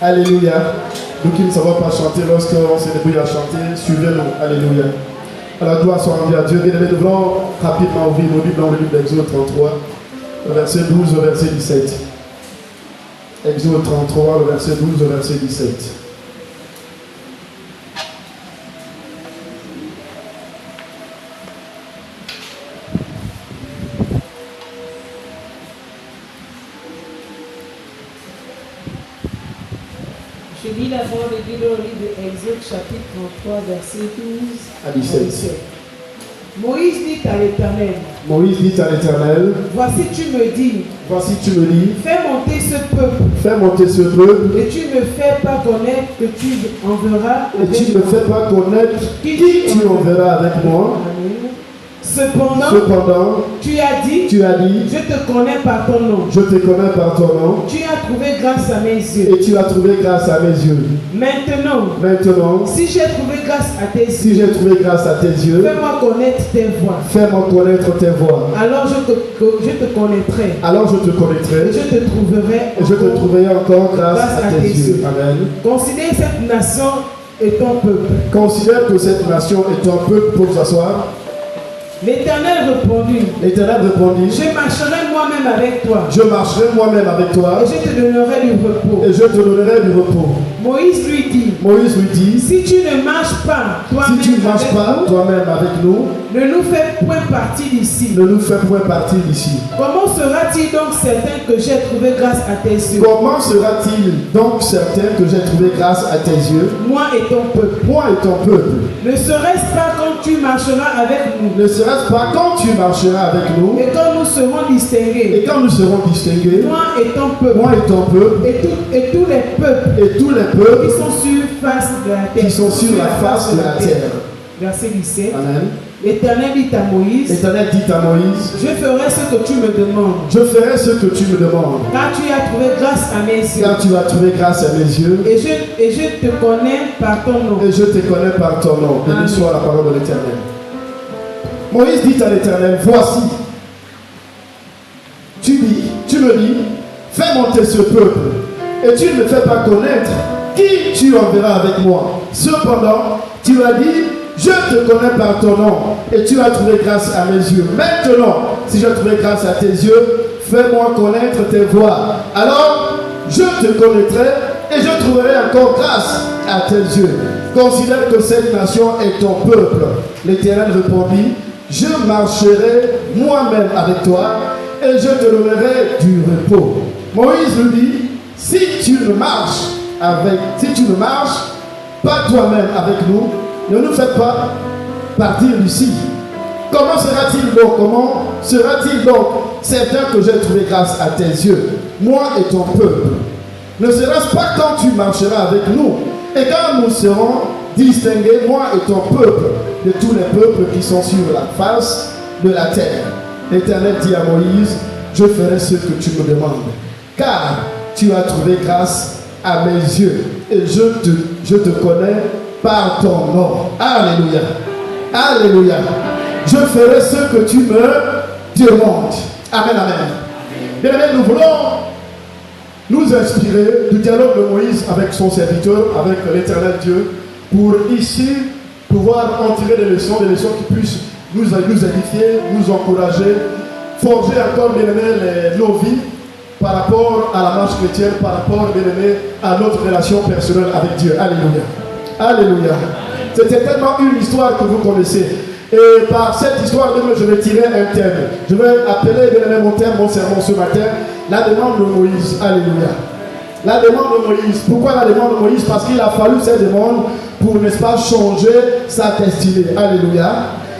Alléluia. Nous qui ne savons pas chanter, lorsqu'on s'est débrouillé à chanter, suivez-nous. Alléluia. Alors, gloire soit rendue à Dieu. Bien-aimés, nous voulons rapidement ouvrir nos Bibles dans le livre d'Exode 33, le verset 12 au verset 17. Exode 33, le verset 12 au verset 17. Je lis d'abord le livre d'Exode, chapitre 33, verset 12 à 17. Moïse dit à l'Éternel. Moïse dit à l'Éternel. Voici tu me dis. Voici tu me dis. Fais monter ce peuple. Fais monter ce peuple. Et tu ne fais pas connaître que tu enverras. Et tu ne fais pas connaître qui tu enverras avec moi. Amen. Cependant, tu as dit, je te connais par ton nom. Je te connais par ton nom. Tu as trouvé grâce à mes yeux. Et tu as trouvé grâce à mes yeux. Maintenant, si j'ai trouvé grâce à tes yeux. Si j'ai trouvé grâce à tes yeux. Fais-moi connaître tes voies. Fais-moi connaître tes voies. Alors je te connaîtrai. Alors je te connaîtrai. Et je te trouverai. Et je te trouverai encore grâce à tes yeux. Amen. Considère cette nation et ton peuple. Considère que cette nation est ton peuple pour s'asseoir. L'Éternel répondit. Je marcherai moi-même avec toi. Je marcherai moi-même avec toi. Et je te donnerai du repos. Et je te donnerai du repos. Moïse lui dit. Si tu ne marches pas toi-même avec nous. Ne nous fais point partie d'ici. Comment sera-t-il donc certain que j'ai trouvé grâce à tes yeux? Comment sera-t-il donc certain que j'ai trouvé grâce à tes yeux? Moi et ton peuple. Ne serait-ce pas quand tu marcheras avec nous? Et quand nous serons distingués, Et quand nous serons distingués, moi et ton peuple, moi et ton peuple, et tous les peuples et tous les qui peuples sont sur face de la terre, qui sont sur la face de la terre. Verset 17. Amen. L'Éternel dit à Moïse, L'Éternel dit à Moïse, je ferai ce que tu me demandes, je ferai ce que tu me demandes, car tu as trouvé grâce à mes yeux, car tu as trouvé grâce à mes yeux, et je te connais par ton nom. et je te connais par ton nom. Béni soit la parole de l'Éternel. Moïse dit à l'Éternel, voici, tu me dis, fais monter ce peuple, et tu ne me fais pas connaître qui tu enverras avec moi. Cependant, tu as dit, je te connais par ton nom, et tu as trouvé grâce à mes yeux. Maintenant, si j'ai trouvé grâce à tes yeux, fais-moi connaître tes voies. Alors, je te connaîtrai, et je trouverai encore grâce à tes yeux. Considère que cette nation est ton peuple. L'Éternel répondit, je marcherai moi-même avec toi, et je te donnerai du repos. Moïse lui dit, si tu ne marches pas toi-même avec nous, ne nous fais pas partir d'ici. Comment sera-t-il donc certain que j'ai trouvé grâce à tes yeux, moi et ton peuple? Ne sera-ce pas quand tu marcheras avec nous, et quand nous serons distingués, moi et ton peuple, de tous les peuples qui sont sur la face de la terre? L'Éternel dit à Moïse, je ferai ce que tu me demandes, car tu as trouvé grâce à mes yeux, et je te connais par ton nom. Alléluia. Alléluia. Je ferai ce que tu me demandes. Amen, amen. Bien aimé, nous voulons nous inspirer du dialogue de Moïse avec son serviteur, avec l'Éternel Dieu, pour ici pouvoir en tirer des leçons qui puissent nous édifier, nous encourager, forger encore, bien aimé, nos vies par rapport à la marche chrétienne, par rapport, bien aimé, à notre relation personnelle avec Dieu. Alléluia. Alléluia. C'était tellement une histoire que vous connaissez. Et par cette histoire, je vais tirer un thème. Je vais appeler, bien aimé, mon thème, mon sermon ce matin, la demande de Moïse. Alléluia. La demande de Moïse. Pourquoi la demande de Moïse? Parce qu'il a fallu cette demande pour, n'est-ce pas, changer sa destinée. Alléluia.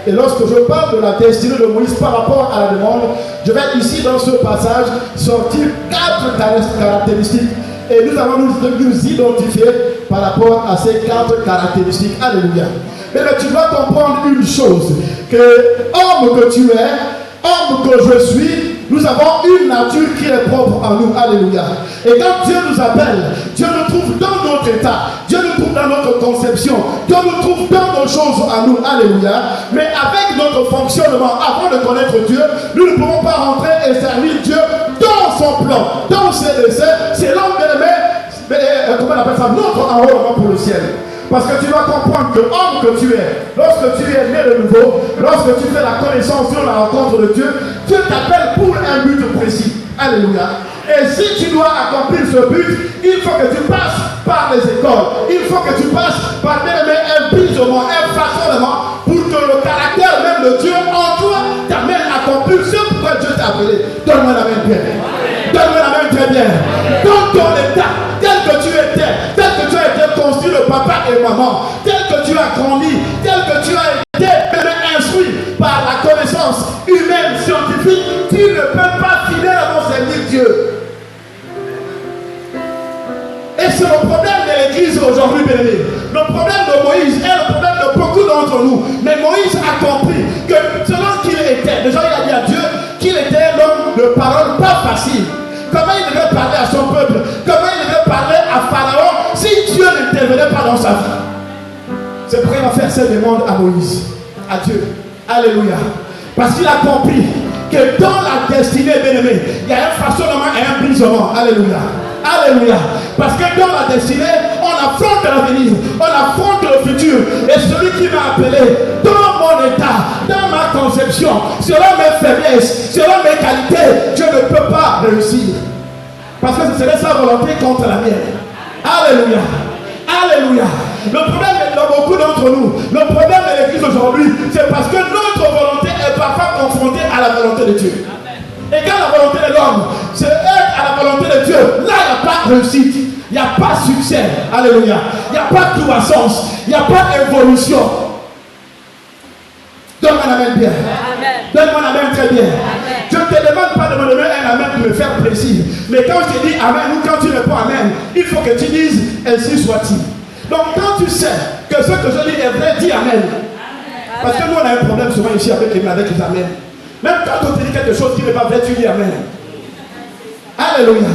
Et lorsque je parle de la destinée de Moïse par rapport à la demande, je vais ici dans ce passage sortir 4 caractéristiques. Et nous allons nous identifier par rapport à ces 4 caractéristiques. Alléluia. Mais tu dois comprendre une chose, que homme que tu es, homme que je suis, nous avons une nature qui est propre en nous. Alléluia. Et quand Dieu nous appelle, Dieu nous trouve dans notre état, Dieu nous trouve dans notre conception, Dieu nous trouve dans nos choses en nous. Alléluia. Mais avec notre fonctionnement, avant de connaître Dieu, nous ne pouvons pas rentrer et servir Dieu dans son plan, dans ses desseins. C'est l'homme comment on appelle ça, notre enrôlement pour le ciel. Parce que tu dois comprendre que homme que tu es, lorsque tu es né de nouveau, lorsque tu fais la connaissance sur la rencontre de Dieu, Dieu t'appelle pour un but précis. Alléluia. Et si tu dois accomplir ce but, il faut que tu passes par les écoles. Il faut que tu passes par un brisement, un façonnement, pour que le caractère même de Dieu en toi t'amène à accomplir ce pourquoi Dieu t'a appelé. Donne-moi la main bien. Donne-moi la main très bien. Dans ton état, tel que tu étais, tel que tu as été construit de papa et maman, tel que tu as grandi, tel que tu as été instruit par la connaissance humaine, scientifique, tu ne peux pas fidèlement servir Dieu. Et c'est le problème de l'église aujourd'hui, bien-aimé. Le problème de Moïse est le problème de beaucoup d'entre nous. Mais Moïse a compris que selon qu'il était, déjà il a dit à Dieu qu'il était l'homme de parole pas facile. Comment il devait parler à son peuple? Comment il devait parler à Pharaon si Dieu n'intervenait pas dans sa vie? C'est pourquoi il va faire cette demande à Moïse, à Dieu. Alléluia. Parce qu'il a compris que dans la destinée, bien-aimée, il y a un façonnement et un brisement. Alléluia. Alléluia. Parce que dans la destinée, on affronte l'avenir, on affronte le futur. Et celui qui m'a appelé, dans mon état, dans ma conception, selon mes faiblesses, selon mes qualités, je ne peux pas réussir. Parce que ce serait sa volonté contre la mienne. Alléluia. Alléluia. Le problème de beaucoup d'entre nous, le problème de l'église aujourd'hui, c'est parce que notre volonté est parfois confrontée à la volonté de Dieu. Et quand la volonté de l'homme se heurte à la volonté de Dieu, là il n'y a pas de réussite, il n'y a pas de succès. Alléluia. Il n'y a pas de croissance, il n'y a pas d'évolution. Donne-moi la main bien. Donne-moi la main très bien. Amen. Je te demande pas de me donner un amen pour me faire plaisir. Mais quand je te dis amen ou quand tu réponds amen, il faut que tu dises ainsi soit-il. Donc quand tu sais que ce que je dis est vrai, dis amen. Parce que nous on a un problème souvent ici avec les amens. Même quand on te dit quelque chose qui n'est pas vrai, tu dis amen. Alléluia.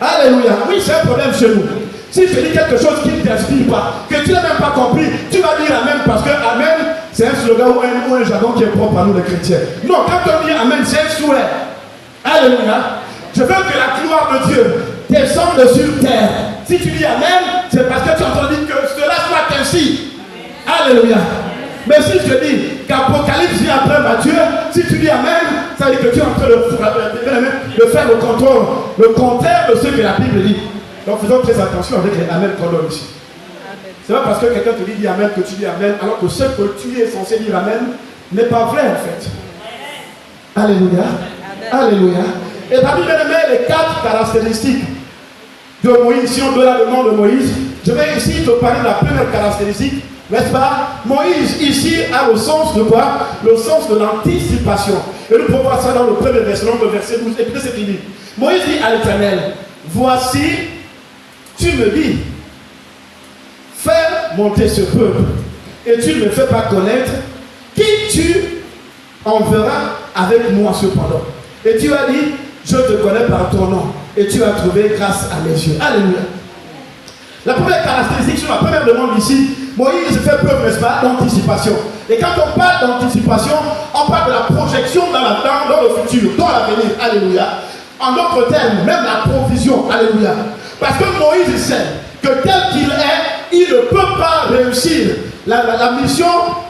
Alléluia. Oui, c'est un problème chez nous. Si je te dis quelque chose qui ne t'inspire pas, que tu n'as même pas compris, tu vas dire amen parce que amen, c'est un slogan ou un jargon qui est propre à nous les chrétiens. Non, quand on dit amen, c'est un souhait. Alléluia. Je veux que la gloire de Dieu descende sur terre. Si tu dis amen, c'est parce que tu as entendu que cela soit ainsi. Alléluia. Mais si je te dis qu'Apocalypse vient après Matthieu, si tu dis amen, ça veut dire que tu es en train de faire le contraire de ce que la Bible dit. Donc faisons très attention avec les amen qu'on donne ici. C'est pas parce que quelqu'un te dit amen que tu dis amen, alors que ce que tu es censé dire amen n'est pas vrai en fait. Alléluia. Alléluia. Et parmi les 4 caractéristiques de Moïse, si on donne le nom de Moïse, je vais ici te parler de la première caractéristique. N'est-ce pas? Moïse ici a le sens de quoi? Le sens de l'anticipation. Et nous pouvons voir ça dans le premier verset, le verset 12. Écoutez ce qu'il dit. Moïse dit à l'Éternel, voici, tu me dis, fais monter ce peuple, et tu ne me fais pas connaître qui tu enverras avec moi cependant. Et tu as dit, je te connais par ton nom, et tu as trouvé grâce à mes yeux. Alléluia. La première caractéristique sur la première demande ici, Moïse fait preuve, n'est-ce pas, d'anticipation. Et quand on parle d'anticipation, on parle de la projection dans le futur, dans l'avenir. Alléluia. En d'autres termes, même la provision. Alléluia. Parce que Moïse sait que tel qu'il est, il ne peut pas réussir la mission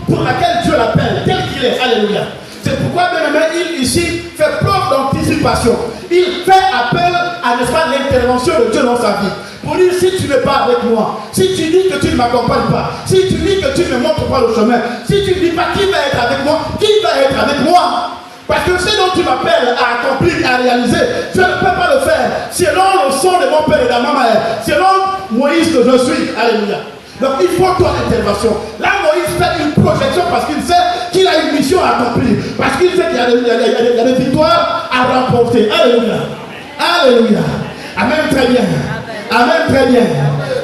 pour laquelle Dieu l'appelle, tel qu'il est. Alléluia. C'est pourquoi, bien aimé, il ici fait preuve d'anticipation. Il fait appel à, n'est-ce pas, l'intervention de Dieu dans sa vie. Pour dire, si tu n'es pas avec moi, si tu dis que tu ne m'accompagnes pas, si tu dis que tu ne me montres pas le chemin, si tu ne dis pas qui va être avec moi, qui va être avec moi? Parce que ce dont tu m'appelles à accomplir, à réaliser, je ne peux pas le faire selon le son de mon père et de ma mère, selon Moïse que je suis. Alléluia. Donc il faut ton intervention. Là, Moïse fait une projection parce qu'il sait qu'il a une mission à accomplir. Parce qu'il sait qu'il y a des victoires à remporter. Alléluia. Alléluia. Amen, très bien. Amen, très bien.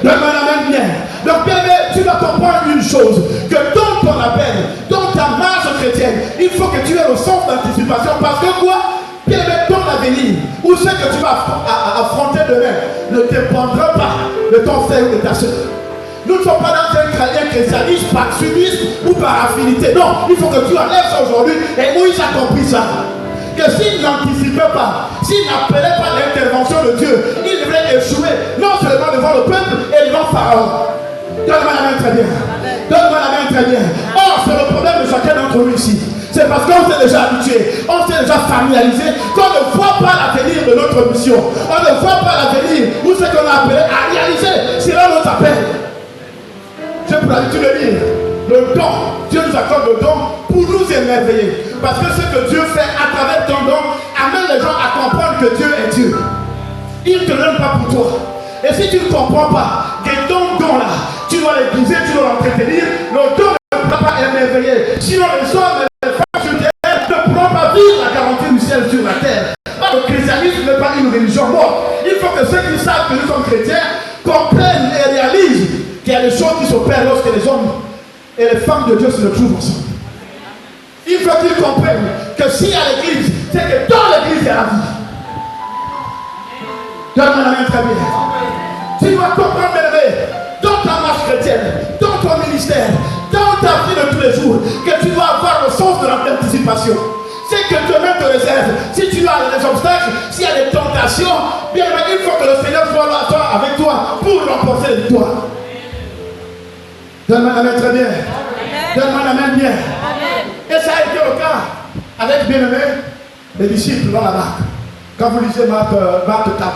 Donne-moi l'amen bien. Donc, bien, tu dois comprendre une chose, que dans ton appel, dans ta marche chrétienne, il faut que tu aies le sens d'anticipation. Parce que quoi? Bien, ton avenir, ou ce que tu vas affronter demain, ne dépendra pas de ton frère ou de ta soeur. Nous ne sommes pas dans un christianisme par suivisme ou par affinité. Non, il faut que tu enlèves ça aujourd'hui. Et Moïse a compris ça. Que s'il n'anticipait pas, s'il n'appelait pas l'intervention de Dieu, il devrait échouer, non seulement devant le peuple et devant Pharaon. Donne-moi la main très bien. Donne-moi la main très bien. Or, c'est le problème de chacun d'entre nous ici. C'est parce qu'on s'est déjà habitué, on s'est déjà familiarisé, qu'on ne voit pas l'avenir de notre mission. On ne voit pas l'avenir ou ce qu'on a appelé à réaliser. C'est là notre appel. J'ai pour l'habitude de dire, le don, Dieu nous accorde le don pour nous émerveiller. Parce que ce que Dieu fait à travers ton don amène les gens à comprendre que Dieu est Dieu. Il ne te donne pas pour toi. Et si tu ne comprends pas que ton don là, tu dois l'épuiser, tu dois l'entretenir, le don ne pourra pas émerveiller. Sinon les hommes et les femmes sur terre ne pourront pas vivre la garantie du ciel sur la terre. Le christianisme n'est pas une religion morte. Il faut que ceux qui savent que nous sommes chrétiens comprennent et réalisent qu'il y a des choses qui s'opèrent lorsque les hommes et les femmes de Dieu se retrouvent ensemble. Il faut qu'ils comprennent que s'il y a l'église, c'est que dans l'église il y a la vie. Donne-moi la main très bien. Tu dois comprendre, bébé, dans ta marche chrétienne, dans ton ministère, dans ta vie de tous les jours, que tu dois avoir le sens de l'anticipation. C'est que Dieu-même te réserve. Si tu as des obstacles, s'il y a des tentations, bien il faut que le Seigneur soit avec toi pour remporter les victoires. Donne-moi la main très bien. Donne-moi la main bien. Et ça a été le cas avec bien-aimé les disciples dans la barque. Quand vous lisez Marc 4,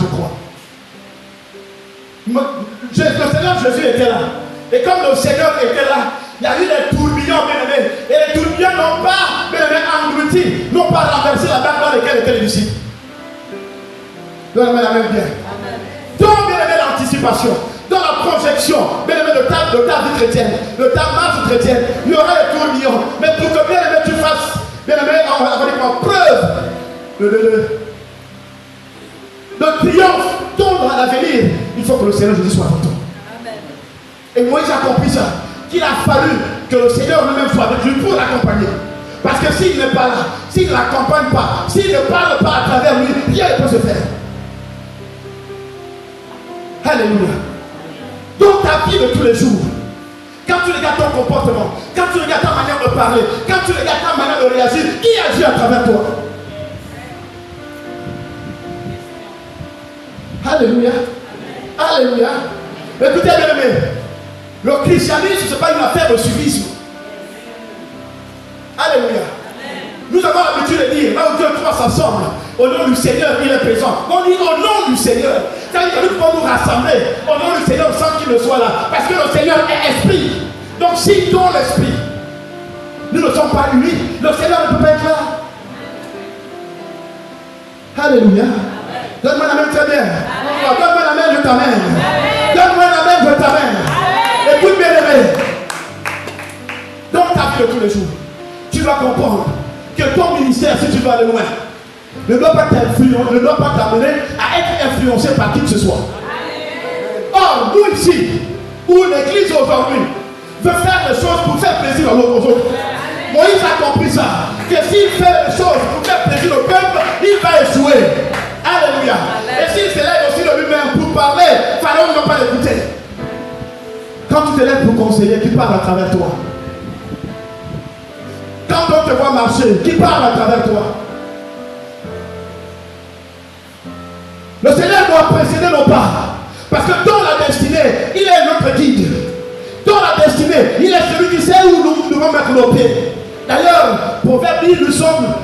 je crois. Le Seigneur Jésus était là. Et comme le Seigneur était là, il y a eu des tourbillons, bien-aimés. Et les tourbillons n'ont pas, bien-aimés, englouti, n'ont pas renversé la barque dans laquelle étaient les disciples. Donne-moi la main bien. Donc, bien-aimé, l'anticipation. Dans la projection, bien aimé, de ta vie chrétienne, de ta marche chrétienne, il y aura des tourbillons. Mais pour que bien aimé tu fasses, bien aimé, on va dire preuve Le triomphe tombe à l'avenir. Il faut que le Seigneur Jésus soit avec toi. Et Moïse a compris ça. Qu'il a fallu que le Seigneur lui-même soit avec lui pour l'accompagner. Parce que s'il n'est pas là, s'il ne l'accompagne pas, s'il ne parle pas à travers lui, rien ne peut se faire. Alléluia. Dans ta vie de tous les jours, quand tu regardes ton comportement, quand tu regardes ta manière de parler, quand tu regardes ta manière de réagir, qui agit à travers toi? Alléluia. Alléluia. Écoutez, bien aimé, le christianisme, ce n'est pas une affaire de suivisme. Alléluia. Nous avons l'habitude de dire, là où Dieu et toi s'assemblent, au nom du Seigneur, il est présent. On dit au nom du Seigneur. C'est-à-dire que nous pouvons nous rassembler au nom du Seigneur sans qu'il ne soit là. Parce que le Seigneur est esprit. Donc si dans l'esprit, nous ne sommes pas unis, le Seigneur ne peut pas être là. Alléluia. Donne-moi la main, très bien. Donne-moi la main, je t'amène. Donne-moi la main, je t'amène. Écoute bien aimé. Dans ta vie de tous les jours, tu dois comprendre que ton ministère, si tu veux aller loin, ne doit pas t'influencer, ne doit pas t'amener à être influencé par qui que ce soit. Or, nous ici, où l'église aujourd'hui veut faire les choses pour faire plaisir aux autres. Moïse a compris ça, que s'il fait les choses pour faire plaisir au peuple, il va échouer. Alléluia. Et s'il se lève aussi de lui-même pour parler, Pharaon ne va pas l'écouter. Quand tu te lèves pour conseiller, qui parle à travers toi? Quand on te voit marcher, qui parle à travers toi? Le Seigneur doit précéder nos pas. Parce que dans la destinée, il est notre guide. Dans la destinée, il est celui qui sait où nous devons mettre nos pieds. D'ailleurs, Proverbe dit,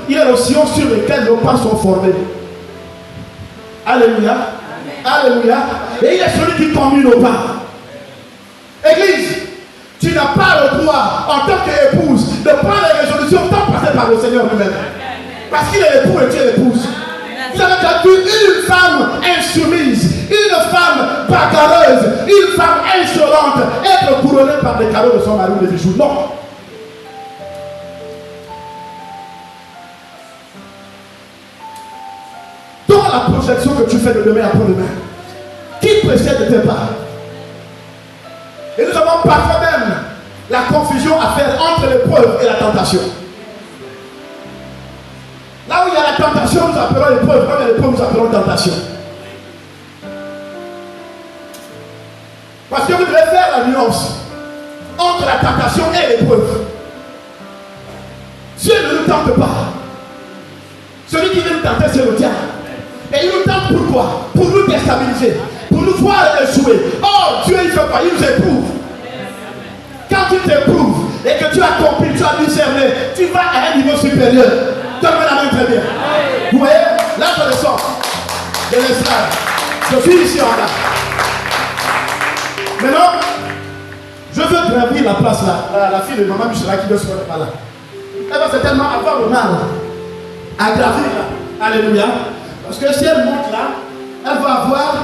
il est le sillon sur lequel nos pas sont formés. Alléluia. Alléluia. Et il est celui qui conduit nos pas. Église, tu n'as pas le droit, en tant qu'épouse, de prendre les résolutions tant passées par le Seigneur lui-même. Parce qu'il est l'époux et tu es l'épouse. Vous avez déjà vu une femme insoumise, une femme bagarreuse, une femme insolente être couronnée par des cadeaux de son mari ou des bijoux. Non. Dans la projection que tu fais de demain après-demain, qui précède tes pas? Et nous avons parfois même la confusion à faire entre l'épreuve et la tentation. Là où il y a la tentation, nous appelons l'épreuve. Quand il y a l'épreuve, nous appelons tentation. Parce que vous devez faire la nuance entre la tentation et l'épreuve. Dieu ne nous tente pas. Celui qui veut nous tenter, c'est le diable. Et il nous tente pourquoi? Pour nous déstabiliser, pour nous voir échouer. Oh, Dieu, il ne fait pas, il nous éprouve. Quand tu t'éprouves et que tu as compris, tu as discerné, tu vas à un niveau supérieur. Donne-moi la main très bien. Vous voyez, là je descends de l'esclave. Je suis ici en bas. Maintenant, je veux gravir la place là. La fille de maman Michela qui doit se mettre par là. Elle va certainement avoir le mal à gravir là. Alléluia. Parce que si elle monte là, elle va avoir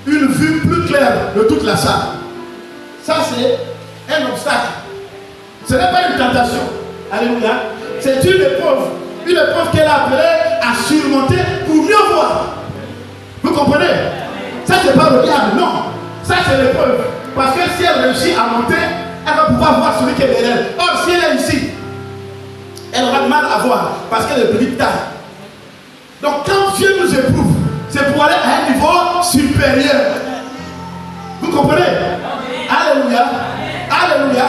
une vue plus claire de toute la salle. Ça c'est un obstacle. Ce n'est pas une tentation. Alléluia. C'est une épreuve. Une épreuve qu'elle a appelée à surmonter pour mieux voir. Vous comprenez? Ça c'est pas le diable, non. Ça c'est l'épreuve. Parce que si elle réussit à monter, elle va pouvoir voir celui qui est derrière elle. Or si elle est ici, elle aura du mal à voir parce qu'elle est petite taille. Donc quand Dieu nous éprouve, c'est pour aller à un niveau supérieur. Vous comprenez? Alléluia. Alléluia.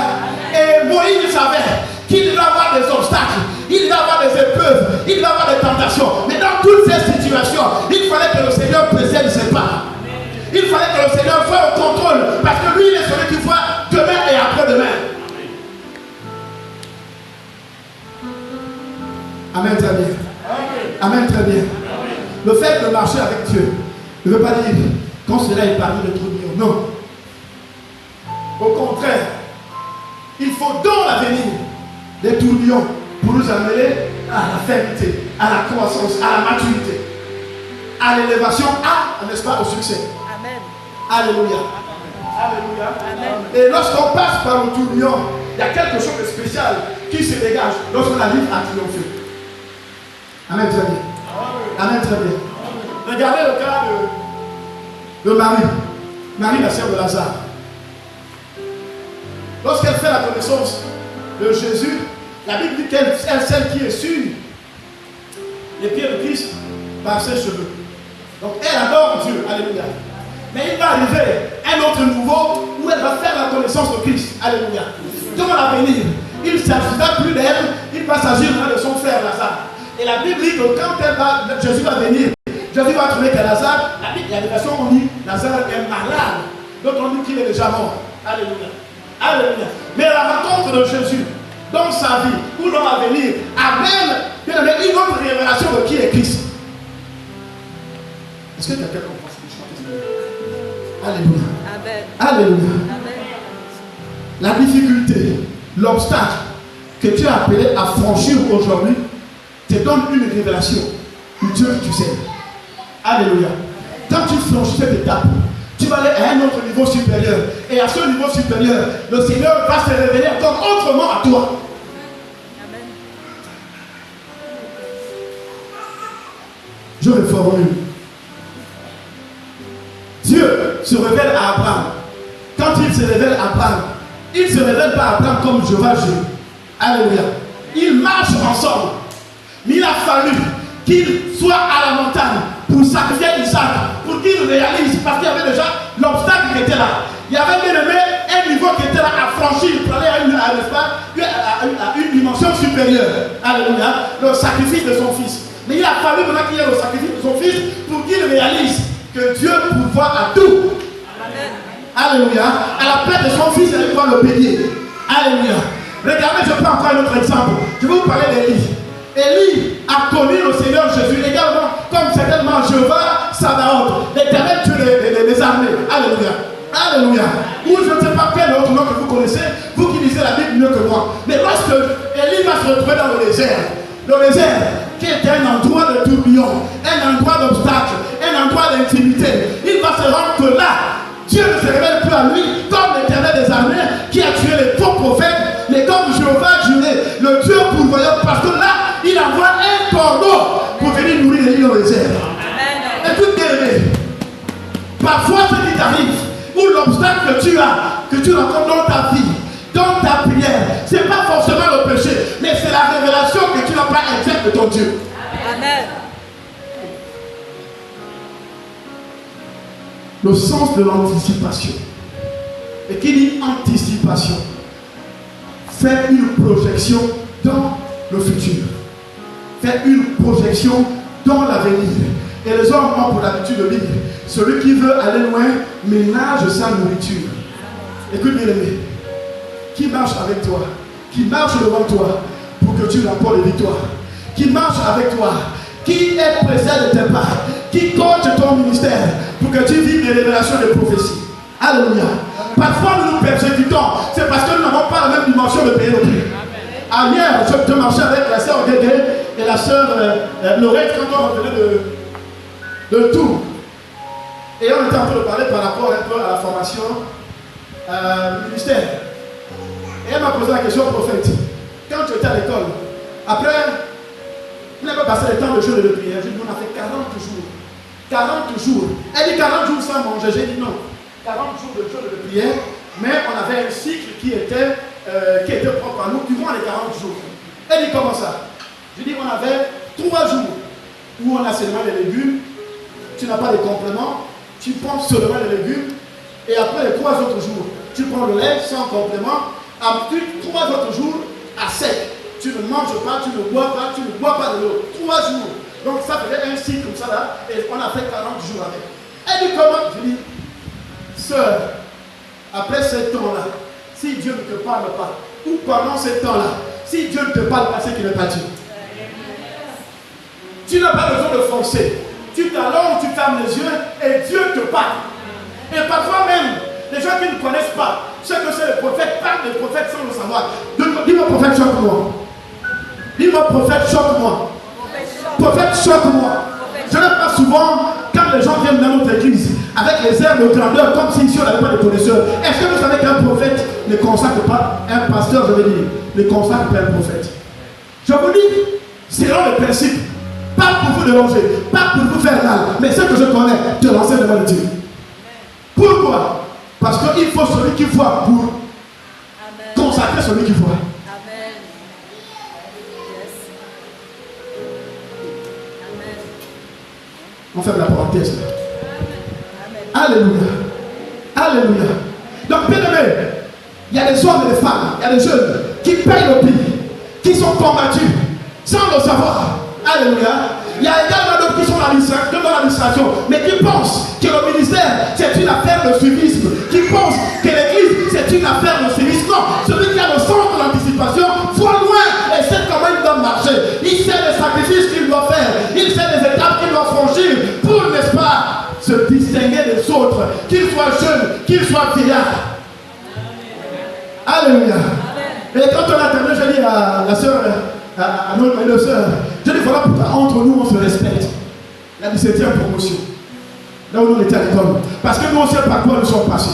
Et Moïse savait qu'il va avoir des obstacles, il va avoir des épreuves, il va avoir des tentations. Mais dans toutes ces situations, il fallait que le Seigneur précède ses pas. Il fallait que le Seigneur soit au contrôle. Parce que lui, il est celui qui voit demain et après-demain. Amen, très bien. Amen, très bien. Le fait de marcher avec Dieu ne veut pas dire quand cela est parmi de tourbillons. Non. Au contraire, il faut dans l'avenir des tourbillons pour nous amener à la fermeté, à la croissance, à la maturité, à l'élévation, n'est-ce pas, au succès. Amen. Alléluia. Alléluia. Amen. Et lorsqu'on passe par le tourbillon, il y a quelque chose de spécial qui se dégage lorsqu'on arrive à triompher. Amen, très bien. Amen, très bien. Regardez le cas de Marie. Marie, la sœur de Lazare. Lorsqu'elle fait la connaissance de Jésus, la Bible dit qu'elle est celle qui est sûre les pieds de Christ par ses cheveux. Donc elle adore Dieu. Alléluia. Mais il va arriver un autre niveau où elle va faire la connaissance de Christ. Alléluia. Dans l'avenir, il ne s'agira plus d'elle, il va s'agir de son frère Lazare. Et la Bible dit que quand Jésus va venir, Jésus va trouver que Lazare, il y a des versions où on dit Lazare est malade. D'autres on dit qu'il est déjà mort. Alléluia. Alléluia. Mais la rencontre de Jésus dans sa vie ou dans l'avenir amène une autre révélation de qui est Christ. Est-ce que quelqu'un comprend ce que je chante? Alléluia. Amen. Alléluia. Amen. La difficulté, l'obstacle que tu as appelé à franchir aujourd'hui te donne une révélation du Dieu que tu sais. Alléluia. Quand tu franchis cette étape, tu vas aller à un autre niveau supérieur. Et à ce niveau supérieur, le Seigneur va se révéler encore autrement à toi. Amen. Je reformule. Dieu se révèle à Abraham. Quand il se révèle à Abraham, il ne se révèle pas à Abraham comme Jéhovah Dieu. Alléluia. Ils marchent ensemble. Mais il a fallu qu'il soit à la montagne pour sacrifier Isaac, pour qu'il réalise, parce qu'il y avait déjà l'obstacle qui était là. Il y avait bien aimé un niveau qui était là à franchir pour aller à une dimension supérieure. Alléluia. Le sacrifice de son fils. Mais il a fallu maintenant qu'il y ait le sacrifice de son fils pour qu'il réalise que Dieu pourvoit à tout. Amen. Alléluia. À la perte de son fils, il doit le payer. Alléluia. Regardez, je prends encore un autre exemple. Je vais vous parler d'Élie. Élie a connu le Seigneur Jésus également, comme certainement Jéhovah Sabaoth, l'Éternel Dieu des armées. Alléluia. Alléluia. Ou je ne sais pas quel autre nom que vous connaissez, vous qui lisez la Bible mieux que moi. Mais lorsque Élie va se retrouver dans le désert qui était un endroit de tourbillon, un endroit d'obstacle, un endroit d'intimité, il va se rendre que là, Dieu ne se révèle plus à lui comme l'Éternel des armées qui a tué les faux prophètes, mais comme Jéhovah Jireh, le Dieu pourvoyeur, parce que là, il envoie un cordeau pour venir nourrir les îles au désert. Écoute bien aimé, parfois ce qui t'arrive, ou l'obstacle que tu rencontres dans ta vie, dans ta prière, ce n'est pas forcément le péché, mais c'est la révélation que tu n'as pas exacte de ton Dieu. Amen. Le sens de l'anticipation. Et qui dit anticipation, fait une projection dans le futur. Fait une projection dans l'avenir. Et les hommes ont pour l'habitude de dire, celui qui veut aller loin ménage sa nourriture. Écoute bien aimé, qui marche avec toi, qui marche devant toi pour que tu remportes les victoires, qui marche avec toi, qui est présent de tes pas, qui coach ton ministère pour que tu vives des révélations de prophéties. Alléluia. Parfois nous nous persécutons, c'est parce que nous n'avons pas la même dimension de payer nos prix. Hier, je marchais avec la sœur Guégué et la sœur Lorette quand on revenait de Tours. Et on était en train de parler par rapport un peu à la formation ministère. Et elle m'a posé la question, prophète, quand tu étais à l'école, après, vous n'avez pas passé le temps de jeûne et de prière. J'ai dit, on a fait 40 jours. 40 jours. Elle dit 40 jours sans manger. J'ai dit non. 40 jours de jeûne et de prière, mais on avait un cycle qui était propre à nous durant les 40 jours. Elle dit comment ça? Je dis on avait 3 jours où on a seulement des légumes, tu n'as pas de compléments, tu prends seulement les légumes, et après les 3 autres jours, tu prends le lait sans complément, ensuite 3 autres jours à sec. Tu ne manges pas, tu ne bois pas de l'eau. 3 jours. Donc ça faisait un cycle comme ça là, et on a fait 40 jours avec. Elle dit comment? Je dis, sœur, après ce temps-là, si Dieu ne te parle pas, ou pendant ce temps-là, si Dieu ne te parle pas, c'est qu'il n'est pas Dieu. Tu n'as pas besoin de forcer. Tu t'allonges, tu fermes les yeux, et Dieu te parle. Et parfois même, les gens qui ne connaissent pas ce que c'est le prophète, parlent des prophètes sans le savoir. Dis-moi prophète, choque-moi. Dis-moi prophète, choque-moi. Prophète, choque-moi. Je n'aime pas souvent quand les gens viennent dans notre église avec les airs de grandeur comme si ici on n'avait pas de connaisseurs. Est-ce que vous savez qu'un prophète ne consacre pas, un pasteur je veux dire, ne consacre pas un prophète? Je vous dis, c'est là le principe. Pas pour vous déranger. pas pour vous faire mal, mais ce que je connais, de l'enseignement de Dieu. Pourquoi? Parce qu'il faut celui qui voit pour consacrer celui qui voit. Amen. Yes. Amen. On ferme la parenthèse. Amen. Alléluia. Alléluia. Donc, bien aimé, il y a des hommes et des femmes, il y a des jeunes qui payent le prix, qui sont combattus sans le savoir. Alléluia. Il y a également d'autres qui sont dans l'administration, mais qui pensent que le ministère c'est une affaire de suivisme, qui pensent que l'église c'est une affaire de suivisme. Non, celui qui a le sens de l'anticipation voit loin et sait comment il doit marcher. Il sait les sacrifices qu'il doit faire, il sait les étapes qu'il doit franchir pour, n'est-ce pas, se distinguer des autres, qu'il soit jeune, qu'il soit vieillard. Alléluia. Et quand on a terminé, je dis à la soeur, à notre soeur, je dis voilà pourquoi entre nous on se respecte. La 17e promotion. Là où nous étions à l'école. Parce que nous on sait par quoi nous sommes passés.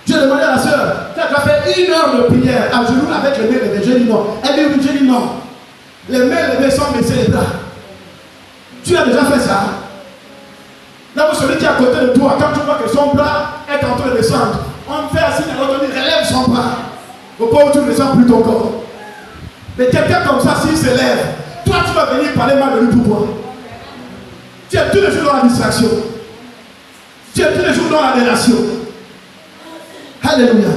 J'ai demandé à la soeur, tu as fait 1 heure de prière à genoux avec les mains levées. J'ai dit non. Elle dit oui, j'ai dit non. Les mains levées sans baisser les bras. Tu as déjà fait ça? Là où celui qui est à côté de toi, quand tu vois que son bras est en train de descendre, on fait assis à l'autre, on dit relève son bras. Au point où tu ne descends plus ton corps. Mais quelqu'un comme ça, s'il se lève, toi tu vas venir parler mal de lui pourquoi? Tu es tous les jours dans la distraction. Tu es tous les jours dans la délation. Alléluia.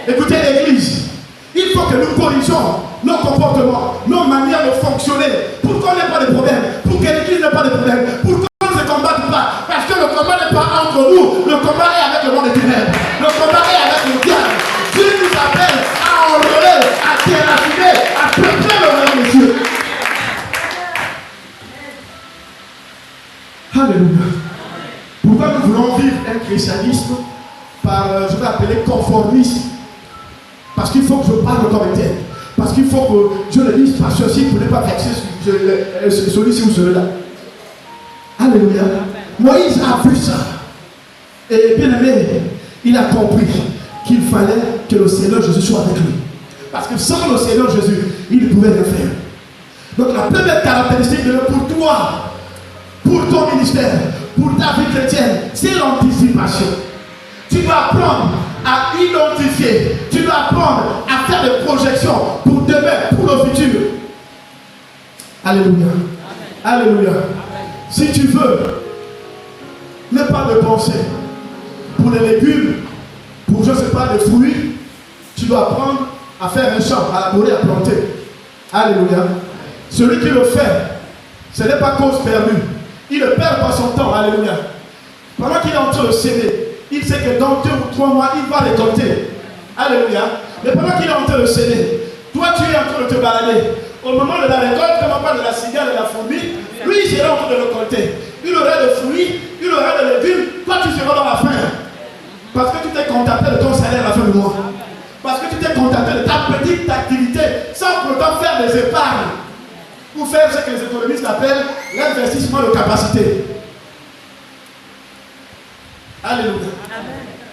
Écoutez l'église, il faut que nous corrigeons nos comportements, nos manières de fonctionner, pour qu'on n'ait pas de problème, pour que l'église n'ait pas de problème, pour qu'on ne se combatte pas. Parce que le combat n'est pas entre nous, le combat est avec le monde des ténèbres. Le combat est avec le diable. Dieu nous appelle à enlever, à déraciner, à peupler le royaume de Dieu. Alléluia. Pourquoi nous voulons vivre un christianisme par, je vais appeler conformisme? Parce qu'il faut que je parle comme tel. Parce qu'il faut que je le dise par ceci pour ne pas vexer celui-ci ou celui-là. Alléluia. Moïse a vu ça. Et bien aimé, il a compris qu'il fallait que le Seigneur Jésus soit avec lui. Parce que sans le Seigneur Jésus, il ne pouvait rien faire. Donc la première caractéristique de pour toi, pour ton ministère, pour ta vie chrétienne, c'est l'anticipation. Tu dois apprendre à identifier, tu dois apprendre à faire des projections pour demain, pour le futur. Alléluia. Amen. Alléluia. Amen. Si tu veux ne pas de penser pour les légumes, pour je ne sais pas, des fruits, tu dois apprendre à faire un champ, à labourer, à planter. Alléluia. Celui qui le fait, ce n'est pas cause perdue. Il ne perd pas son temps. Alléluia. Pendant qu'il est en train de s'aider, il sait que dans 2 ou 3 mois, il va récolter. Alléluia. Mais pendant qu'il est en train de s'aider, toi tu es en train de te balader. Au moment de la récolte, comme on parle de la cigale et de la fourmi, lui il sera en train de récolter. Il aura des fruits, il aura des légumes, toi tu seras dans la faim. Parce que tu t'es contenté de ton salaire à la fin du mois. Parce que tu t'es contenté de ta petite activité sans pourtant faire des épargnes. Pour faire ce que les économistes appellent l'investissement de capacité. Alléluia.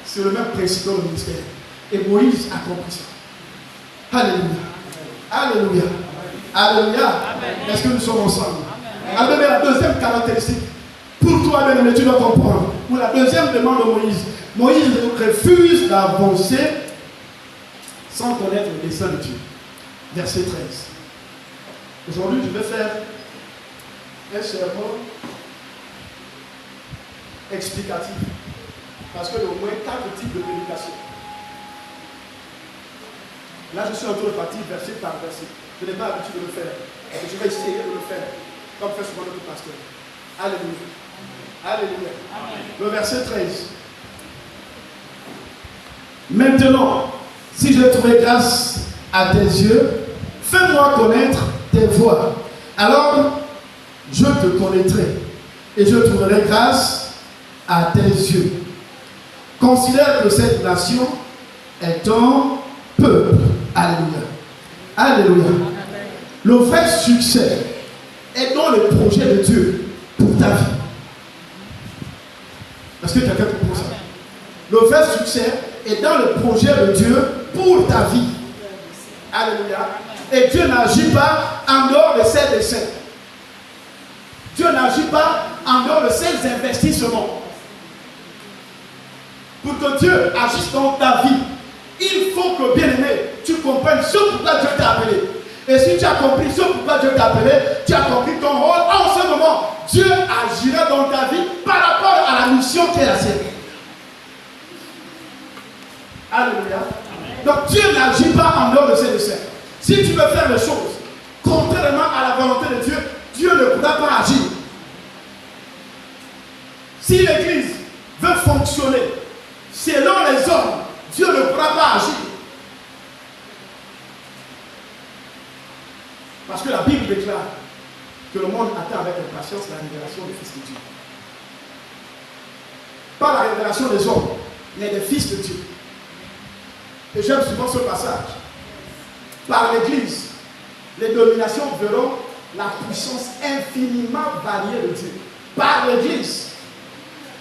C'est le même principe dans le ministère. Et Moïse a compris ça. Alléluia. Alléluia. Alléluia. Est-ce que nous sommes ensemble? Alors, la deuxième caractéristique, pour toi, bien-aimé, tu dois comprendre. Pour la deuxième demande de Moïse, Moïse refuse d'avancer sans connaître le dessein de Dieu. Verset 13. Aujourd'hui, je vais faire un sermon explicatif. Parce qu'il y a au moins 4 types de prédication. Là, je suis en train de partir verset par verset. Je n'ai pas l'habitude de le faire. Et je vais essayer de le faire, comme fait souvent notre pasteur. Alléluia. Alléluia. Amen. Le verset 13. Maintenant, si je trouve grâce à tes yeux, fais-moi connaître tes voies. Alors, je te connaîtrai et je trouverai grâce à tes yeux. Considère que cette nation est ton peuple. Alléluia. Alléluia. Le vrai succès est dans le projet de Dieu pour ta vie. Est-ce que quelqu'un comprend ça? Le vrai succès est dans le projet de Dieu pour ta vie. Alléluia. Et Dieu n'agit pas en dehors de ses desseins. Dieu n'agit pas en dehors de ses investissements. Pour que Dieu agisse dans ta vie, il faut que, bien aimé, tu comprennes ce pourquoi Dieu t'a appelé. Et si tu as compris ce pourquoi Dieu t'a appelé, tu as compris ton rôle. En ce moment, Dieu agira dans ta vie par rapport à la mission qui est la sienne. Alléluia. Donc Dieu n'agit pas en dehors de ses desseins. Si tu veux faire les choses contrairement à la volonté de Dieu, Dieu ne pourra pas agir. Si l'Église veut fonctionner selon les hommes, Dieu ne pourra pas agir. Parce que la Bible déclare que le monde attend avec impatience la révélation des fils de Dieu. Pas la révélation des hommes, mais des fils de Dieu. Et j'aime souvent ce passage. Par l'Église, les dominations verront la puissance infiniment variée de Dieu. Par l'Église.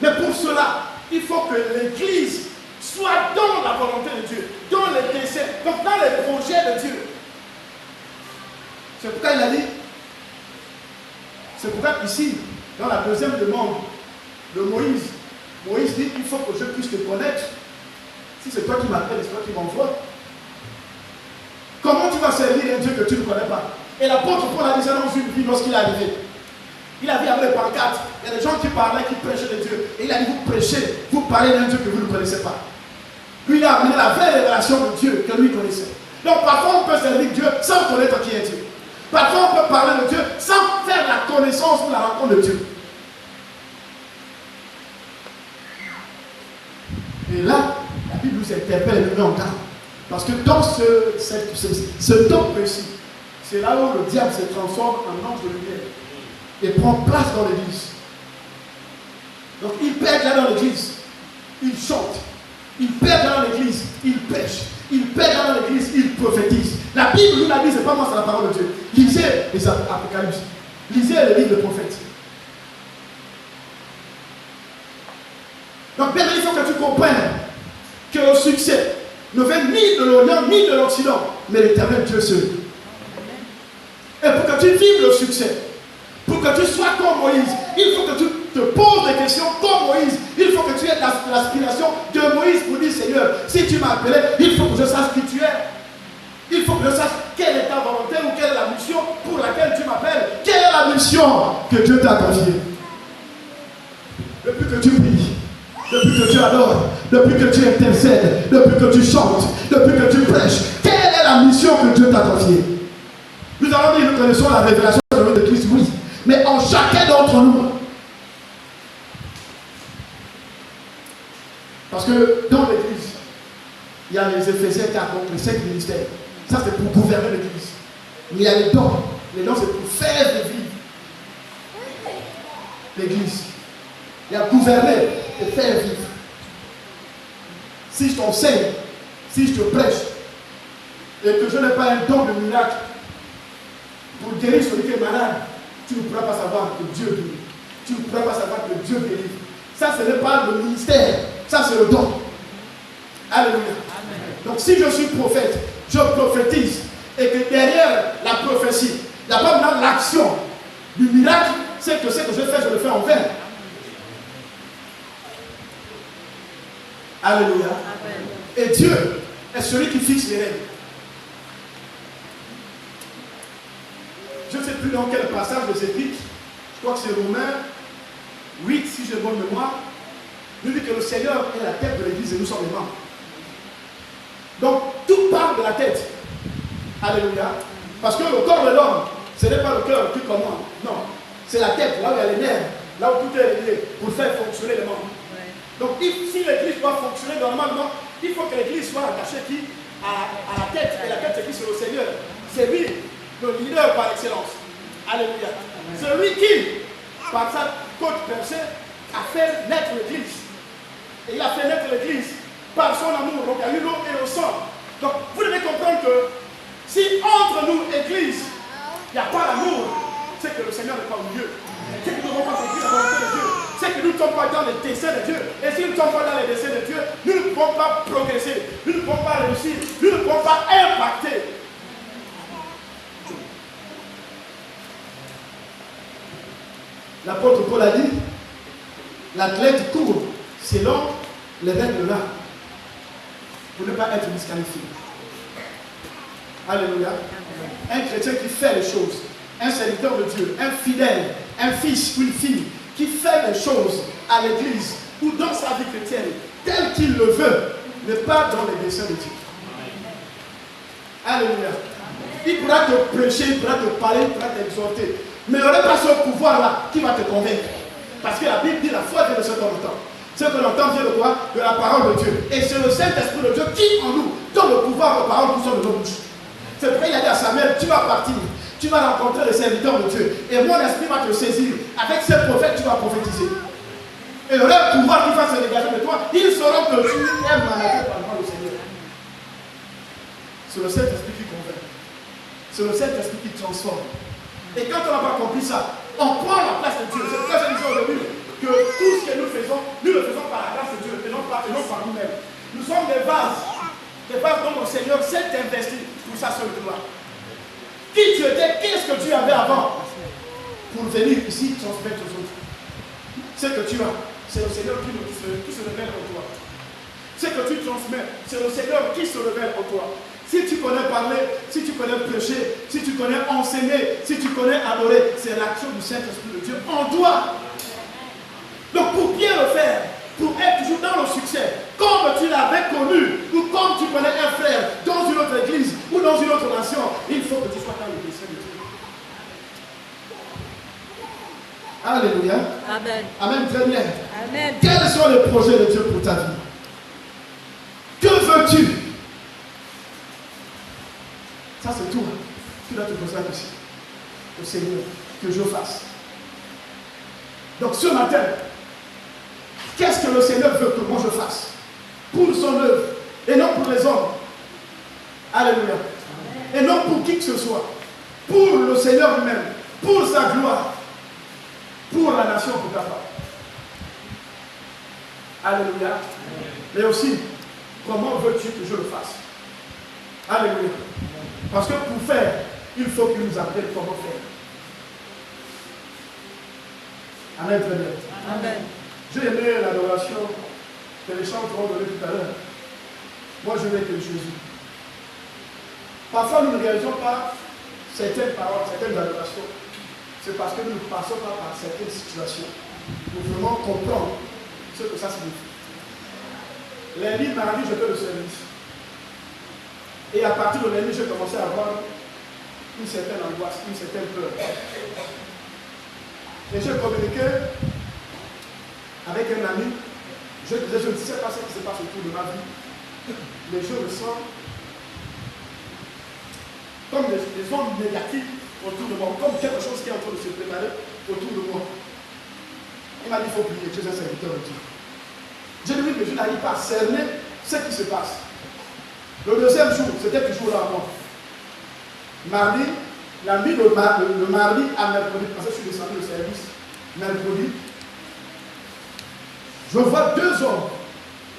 Mais pour cela, il faut que l'Église soit dans la volonté de Dieu, dans les desseins, donc dans les projets de Dieu. C'est pourquoi il a dit, c'est pourquoi ici, dans la deuxième demande de Moïse, Moïse dit, il faut que je puisse te connaître. Si c'est toi qui m'appelles, c'est toi qui m'envoies. Comment tu vas servir un Dieu que tu ne connais pas? Et l'apôtre Paul a dit ça dans une vie lorsqu'il est arrivé. Il avait amené pancarte. Il y a des gens qui parlaient, qui prêchaient de Dieu. Et il a dit, vous prêchez, vous parlez d'un Dieu que vous ne connaissez pas. Lui, il a amené la vraie révélation de Dieu que lui connaissait. Donc parfois, on peut servir Dieu sans connaître qui est Dieu. Parfois, on peut parler de Dieu sans faire la connaissance ou la rencontre de Dieu. Et là, la Bible nous interpelle et nous met en garde. Parce que dans ce temps précis, c'est là où le diable se transforme en ange de lumière et prend place dans l'église. Donc il perd là dans l'église, il chante. Il perd là dans l'église, il pêche. Il perd là dans l'église, il prophétise. La Bible nous l'a dit, c'est pas moi, c'est la parole de Dieu. Lisez les Apocalypses. Lisez les livres de prophètes. Donc bien, il faut que tu comprennes que le succès ne vient ni de l'Orient ni de l'Occident, mais l'Éternel Dieu seul. Et pour que tu vives le succès, pour que tu sois comme Moïse, il faut que tu te poses des questions comme Moïse. Il faut que tu aies l'aspiration de Moïse pour dire, Seigneur, si tu m'as appelé, il faut que je sache qui tu es. Il faut que je sache quelle est ta volonté ou quelle est la mission pour laquelle tu m'appelles. Quelle est la mission que Dieu t'a confiée. Depuis que tu pries, depuis que tu adores, depuis que tu intercèdes, depuis que tu chantes, depuis que tu prêches, quelle est la mission que Dieu t'a confiée? Nous avons dit, nous connaissons la révélation de Christ, oui. Mais en chacun d'entre nous. Parce que dans l'église, il y a les Éphésiens 4, donc les 5 ministères. Ça, c'est pour gouverner l'église. Mais il y a les dons. Les dons, c'est pour faire vivre l'église. Il y a gouverner et faire vivre. Si je t'enseigne, si je te prêche, et que je n'ai pas un don de miracle pour guérir celui qui est malade, tu ne pourras pas savoir que Dieu guérit. Tu ne pourras pas savoir que Dieu guérit. Ça, ce n'est pas le ministère. Ça, c'est le don. Alléluia. Amen. Donc, si je suis prophète, je prophétise. Et que derrière la prophétie, il n'y a pas maintenant l'action du miracle. C'est que ce que je fais, je le fais en vain. Alléluia. Amen. Et Dieu est celui qui fixe les règles. Je ne sais plus dans quel passage de cette Écritures, je crois que c'est Romains 8, si j'ai bonne mémoire, nous dit que le Seigneur est la tête de l'Église et nous sommes les membres. Donc, tout part de la tête. Alléluia. Parce que le corps de l'homme, ce n'est pas le cœur qui commande. Non, c'est la tête, là où il y a les nerfs, là où tout est réglé, pour faire fonctionner les membres. Ouais. Donc, si l'Église doit fonctionner normalement, il faut que l'Église soit attachée à la tête. Et la tête, c'est qui? C'est le Seigneur. C'est lui, le leader par excellence. Alléluia. C'est lui qui, par sa côte percée, a fait naître l'Église. Et il a fait naître l'Église par son amour. Donc il y a eu l'eau et le sang. Donc vous devez comprendre que si entre nous, Église, il n'y a pas l'amour, c'est que le Seigneur n'est pas au milieu. C'est que nous ne devons pas servir la volonté de Dieu. C'est que nous ne sommes pas dans les desseins de Dieu. Et si nous ne sommes pas dans les desseins de Dieu, nous ne pouvons pas progresser. Nous ne pouvons pas réussir. Nous ne pouvons pas impacter. L'apôtre Paul a dit, l'athlète court selon les règles là, pour ne pas être disqualifié. Alléluia. Un chrétien qui fait les choses, un serviteur de Dieu, un fidèle, un fils ou une fille qui fait les choses à l'église ou dans sa vie chrétienne, tel qu'il le veut, n'est pas dans les desseins de Dieu. Alléluia. Il pourra te prêcher, il pourra te parler, il pourra t'exhorter. Mais il n'y aurait pas ce pouvoir-là qui va te convaincre. Parce que la Bible dit la foi vient de ce qu'on entend. Ce que l'on entend vient de quoi? De la parole de Dieu. Et c'est le Saint-Esprit de Dieu qui en nous donne le pouvoir aux paroles qui sont de nos bouches. C'est pourquoi il a dit à Samuel, tu vas partir, tu vas rencontrer les serviteurs de Dieu. Et mon esprit va te saisir. Avec ces prophètes, tu vas prophétiser. Et le pouvoir qui va se dégager de toi, ils sauront que tu es mandaté par le Seigneur. C'est le Saint-Esprit qui convainc. C'est le Saint-Esprit qui transforme. Et quand on n'a pas compris ça, on prend la place de Dieu. C'est pourquoi je disais aujourd'hui que tout ce que nous le faisons par la grâce de Dieu et non par nous-mêmes. Nous sommes des vases dont le Seigneur s'est investi pour sa seule gloire. Qui tu étais, qu'est-ce que tu avais avant pour venir ici transmettre aux autres? Ce que tu as, c'est le Seigneur qui se révèle en toi. Ce que tu transmets, c'est le Seigneur qui se révèle en toi. Si tu connais parler, si tu connais prêcher, si tu connais enseigner, si tu connais adorer, c'est l'action du Saint-Esprit de Dieu en toi. Donc pour bien le faire, pour être toujours dans le succès, comme tu l'avais connu, ou comme tu connais un frère dans une autre église ou dans une autre nation, il faut que tu sois dans le dessein de Dieu. Alléluia. Amen. Amen, très bien. Amen. Quels sont les projets de Dieu pour ta vie? Que veux-tu? Ça c'est tout. Tu dois te poser la question. Au Seigneur, que je fasse. Donc ce matin, qu'est-ce que le Seigneur veut que moi je fasse? Pour son œuvre et non pour les hommes. Alléluia. Et non pour qui que ce soit. Pour le Seigneur lui-même. Pour sa gloire. Pour la nation, pour ta part. Alléluia. Mais aussi, comment veux-tu que je le fasse? Alléluia. Parce que pour faire, il faut qu'il nous apprenne comment faire. Amen, très bien. Amen. J'ai aimé l'adoration que les chants ont donné tout à l'heure. Moi, je vais que Jésus. Parfois, nous ne réalisons pas certaines paroles, certaines adorations. C'est parce que nous ne passons pas par certaines situations pour vraiment comprendre ce que ça signifie. Lundi, mardi, je fais le service. Et à partir de lundi, j'ai commencé à avoir une certaine angoisse, une certaine peur. Et j'ai communiqué avec un ami. Je disais, je ne sais pas ce qui se passe autour de ma vie. Mais je me sens comme des ondes négatives autour de moi, comme quelque chose qui est en train de se préparer autour de moi. Il m'a dit, il faut prier, tu es un serviteur de Dieu. J'ai dit, oui, mais je n'arrive pas à cerner ce qui se passe. Le deuxième jour, c'était toujours là à moi. Mardi, la nuit le mardi à mercredi, parce que je suis descendu au service, mercredi, je vois deux hommes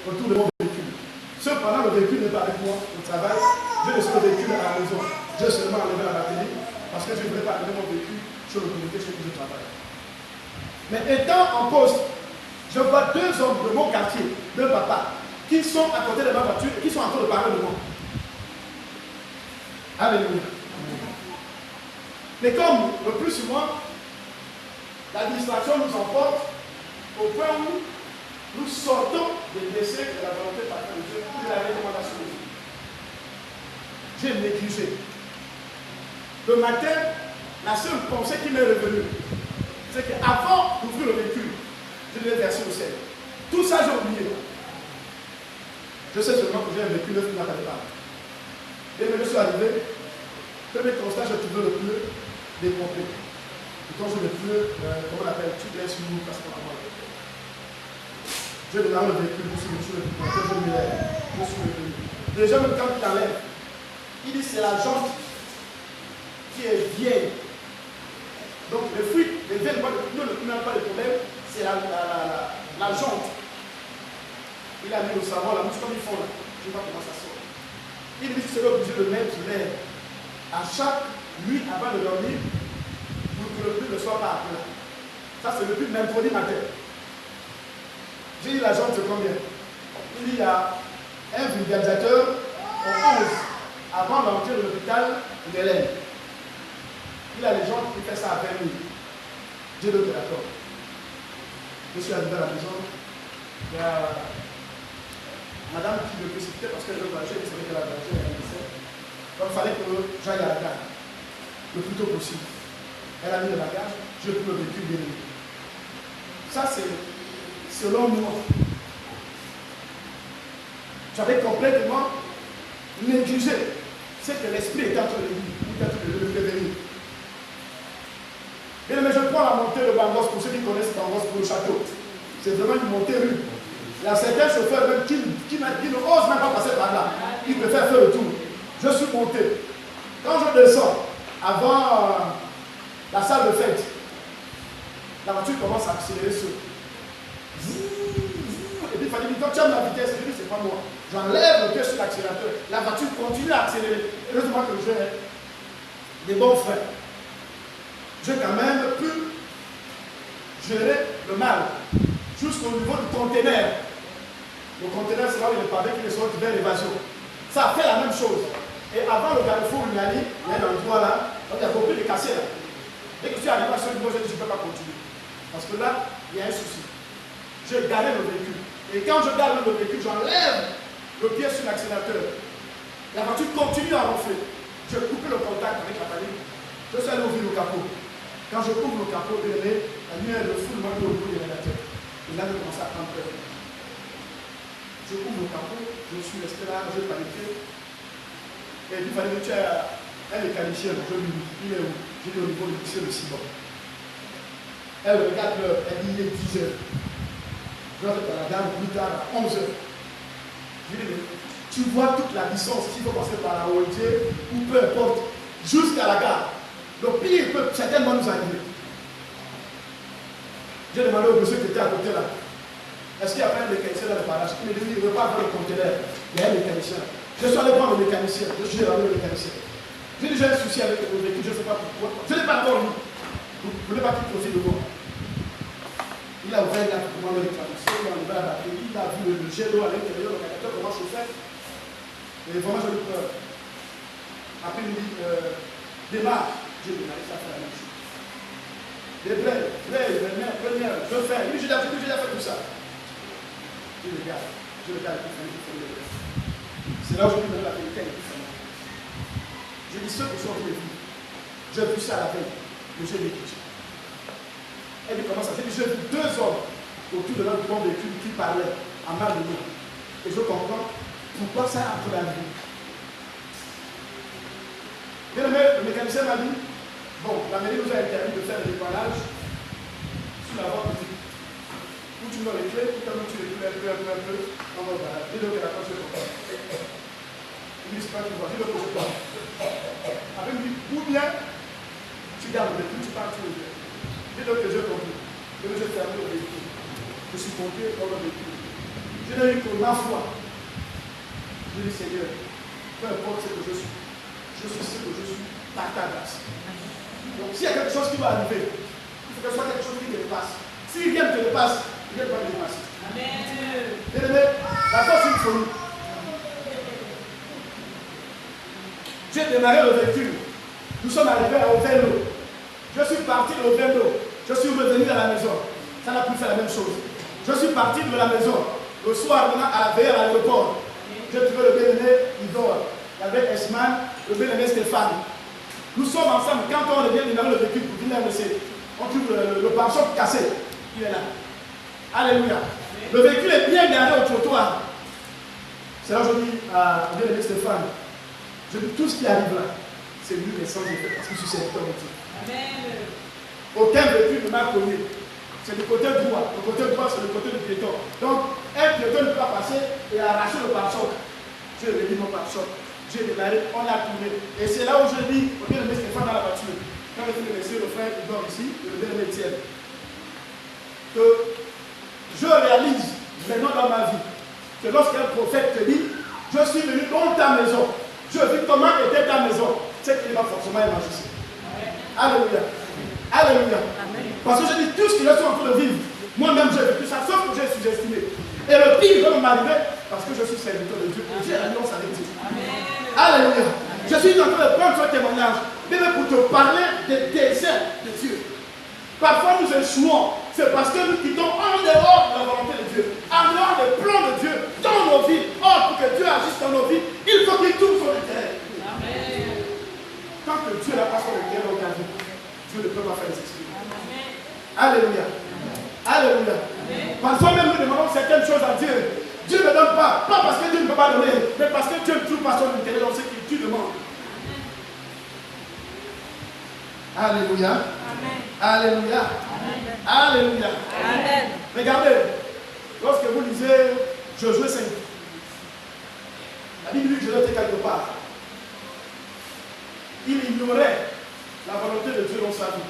autour de mon véhicule. Cependant, le véhicule n'est pas avec moi au travail. J'ai laissé le véhicule à la maison. J'ai seulement enlevé la batterie parce que je ne voulais pas enlever mon véhicule sur le comité chez qui je travaille. Mais étant en poste, je vois deux hommes de mon quartier, deux papas, qui sont à côté de ma voiture et qui sont en train de parler de moi. Alléluia. Mais comme le plus souvent, l'administration nous emporte au point où nous sortons des décès de la volonté par de Dieu ou de la recommandation de Dieu. J'ai négligé. Le matin, la seule pensée qui m'est revenue, c'est qu'avant d'ouvrir le véhicule, je devais verser au ciel. Tout ça, j'ai oublié. Je sais seulement que j'ai un véhicule neuf qui n'appelle pas. Et quand je suis arrivé, premier constat, j'ai trouvé le pneu dépompé. Et quand je le pneu, comment on appelle, tu laisses nous parce qu'on a mal. Je démarre le véhicule, je suis revenu. Déjà, même quand il enlève, il dit c'est la jante qui est vieille. Donc le fruit, les veines, le pneu n'a pas de problème, c'est la jante. Il a mis le savon, la mousse comme ils font là. Je ne sais pas comment ça sort. Il dit que c'est obligé de mettre l'air à chaque nuit avant de dormir pour que le pneu ne soit pas à plat. Ça, c'est depuis mercredi matin. J'ai dit la jambe, c'est combien? Il dit il y a un vulgarisateur au 11 avant d'entrer de l'hôpital de l'Hélène. Il a les gens qui font ça à 20 000. Dieu le d'accord. Je suis arrivé à la maison. Il y a madame qui me précipitait parce qu'elle veut voyager, elle savait qu'elle a voyagé, elle a laissé. Donc il fallait que j'aille à la gare le plus tôt possible. Elle a mis le bagage, je peux le véhicule bien. Ça, c'est selon moi. J'avais complètement négligé ce que l'esprit était en train de dire, il était en train de le prévenir. Bien, mais je prends la montée de Bangos pour ceux qui connaissent Bangos pour le château. C'est vraiment une montée rude. Il y a certains chauffeurs même qui ne osent même pas passer par là. Ils préfèrent faire le tour. Je suis monté. Quand je descends, avant la salle de fête, la voiture commence à accélérer sur. Et puis il fallait dire, quand tu aimes la vitesse, je dis, c'est pas moi. J'enlève le pied sur l'accélérateur. La voiture continue à accélérer. Heureusement que j'ai des bons freins. J'ai quand même pu gérer le mal jusqu'au niveau du conteneur. Le conteneur, c'est là où il est pavé qui est sorti vers l'évasion. Ça a fait la même chose. Et avant le carrefour, il y a un endroit là, donc il y a beaucoup de cassés là. Dès que tu arrives à ce niveau, je dis, je ne peux pas continuer. Parce que là, il y a un souci. J'ai garé le véhicule. Et quand je garde le véhicule, j'enlève le pied sur l'accélérateur. La voiture continue à ronfler. J'ai coupé le contact avec la famille. Je suis allé ouvrir le capot. Quand je ouvre le capot, la lumière de foule m'a mis au bout de la tête. Et là, je commence à prendre peur. Je ouvre le capot, je suis resté là, je paniqué. Et il fallait que tu aies un mécanicien. Je lui dis, il est où? Je dis au niveau du lycée de Simon. Elle regarde l'heure, elle dit, il est 10 heures. Je vais à la dame plus tard, à 11 heures. Je lui dis, tu vois toute la distance qu'il faut passer par la Haute-Dieu, ou peu importe, jusqu'à la gare. Le pire peut certainement nous arriver. J'ai demandé au monsieur qui était à côté là. Est-ce qu'il y a pas un mécanicien dans le parage? Il me dit, il ne veut pas avoir le conteneur. Il y a un mécanicien. Je suis allé voir le mécanicien. Je suis allé voir le mécanicien. J'ai déjà un souci avec le véhicule, je ne sais pas pourquoi. Je n'ai pas encore lu. Vous ne voulez pas qu'il profite de moi. Il a ouvert là pour commander les traductions, il a ouvert la batterie, il a vu le jet d'eau à l'intérieur, le radiateur, comment je fais. Et vraiment, j'ai eu peur. Après, il me dit, démarre. J'ai démarré, ça fait la même chose. Des brèves, première, je fais. Il me dit, j'ai déjà fait tout ça. Je regarde, il faut le brève. C'est là où je lui donne la vérité à l'épiphanie. Je dis, ceux qui sont venus, j'ai vu ça à la veille, le jeu d'écriture. Elle commence à dire, j'ai vu 2 hommes autour de notre bon véhicule qui parlaient en mal de nous. Et je comprends pourquoi ça a entre la vie. Bien aimé, le mécanicien m'a dit, bon, la mairie nous a interdit de faire le dépannage sur la voie publique. Où tu mets les clés, tout à l'heure tu les clés un peu, on va voir. Dis-le que la voiture est comme ça. Il dit, c'est pas tu vois, dis-le que je parle. Après, il me dit, ou bien, tu gardes le véhicule, tu pars, tu le viens. Dis-le que j'ai compris. Que j'ai fermé le véhicule. Je suis compté dans le véhicule. Je n'ai eu que ma foi. Je dis, Seigneur, peu importe ce que je suis ce que je suis par ta grâce. Donc, s'il y a quelque chose qui va arriver, il faut que ce soit quelque chose qui te dépasse. S'il vient te dépasse, il vient pas te dépasser. Amen. Bien-aimé, la force est une folie. J'ai démarré le véhicule. Nous sommes arrivés au vélo. Je suis parti au vélo. Je suis revenu à la maison. Ça n'a plus fait la même chose. Je suis parti de la maison. Le soir, à la veille à l'aéroport, j'ai trouvé le bien-aimé, il dort. Il y avait Esman, le bien-aimé Stéphane. Nous sommes ensemble. Quand on revient démarrer le véhicule pour venir laisser, on trouve le pare-choc cassé. Il est là. Alléluia. Le véhicule est bien garé au trottoir. C'est là que je dis à bien-aimé Stéphane, je dis tout ce qui arrive là, c'est lui qui est sans effet parce que je suis serviteur de Dieu. Amen. Aucun véhicule ne m'a connu. C'est le côté droit. Le côté droit, c'est le côté du piéton. Donc, un piéton ne peut pas passer et arracher le pare-choc. J'ai réduit mon pare-choc. J'ai démarré, on a tourné. Et c'est là où je dis, au bien-aimé Stéphane dans la voiture, quand je vais laisser le frère qui dort ici, et le bien-aimé Étienne, que je réalise maintenant dans ma vie que lorsqu'un prophète te dit, je suis venu dans ta maison, je vis comment était ta maison, c'est qu'il n'est pas forcément un magicien. Alléluia. Alléluia. Parce que je dis, tout ce que je suis en train de vivre, moi-même j'ai vécu ça, sauf que j'ai sous-estimé. Et le pire va m'arriver parce que je suis serviteur de Dieu. Dieu est l'alliance avec Dieu. Alléluia. Je suis en train de prendre ce témoignage, même pour te parler des desseins de Dieu. Parfois nous échouons, c'est parce que nous quittons en dehors de la volonté de Dieu, en dehors des plans de Dieu dans nos vies. Or, pour que Dieu agisse dans nos vies, il faut qu'il tourne sur le terrain. Tant que Dieu n'a pas sur le terrain dans ta vie, Dieu ne peut pas faire les expériences. Alléluia. Alléluia. Parfois même nous demandons certaines choses à Dieu. Dieu ne donne pas parce que Dieu ne peut pas donner, mais parce que Dieu ne trouve pas son intérêt dans ce que tu demandes. Alléluia. Amen. Alléluia. Amen. Alléluia. Amen. Regardez, lorsque vous lisez Josué 5, la Bible dit que Josué était quelque part. Il ignorait la volonté de Dieu dans sa vie,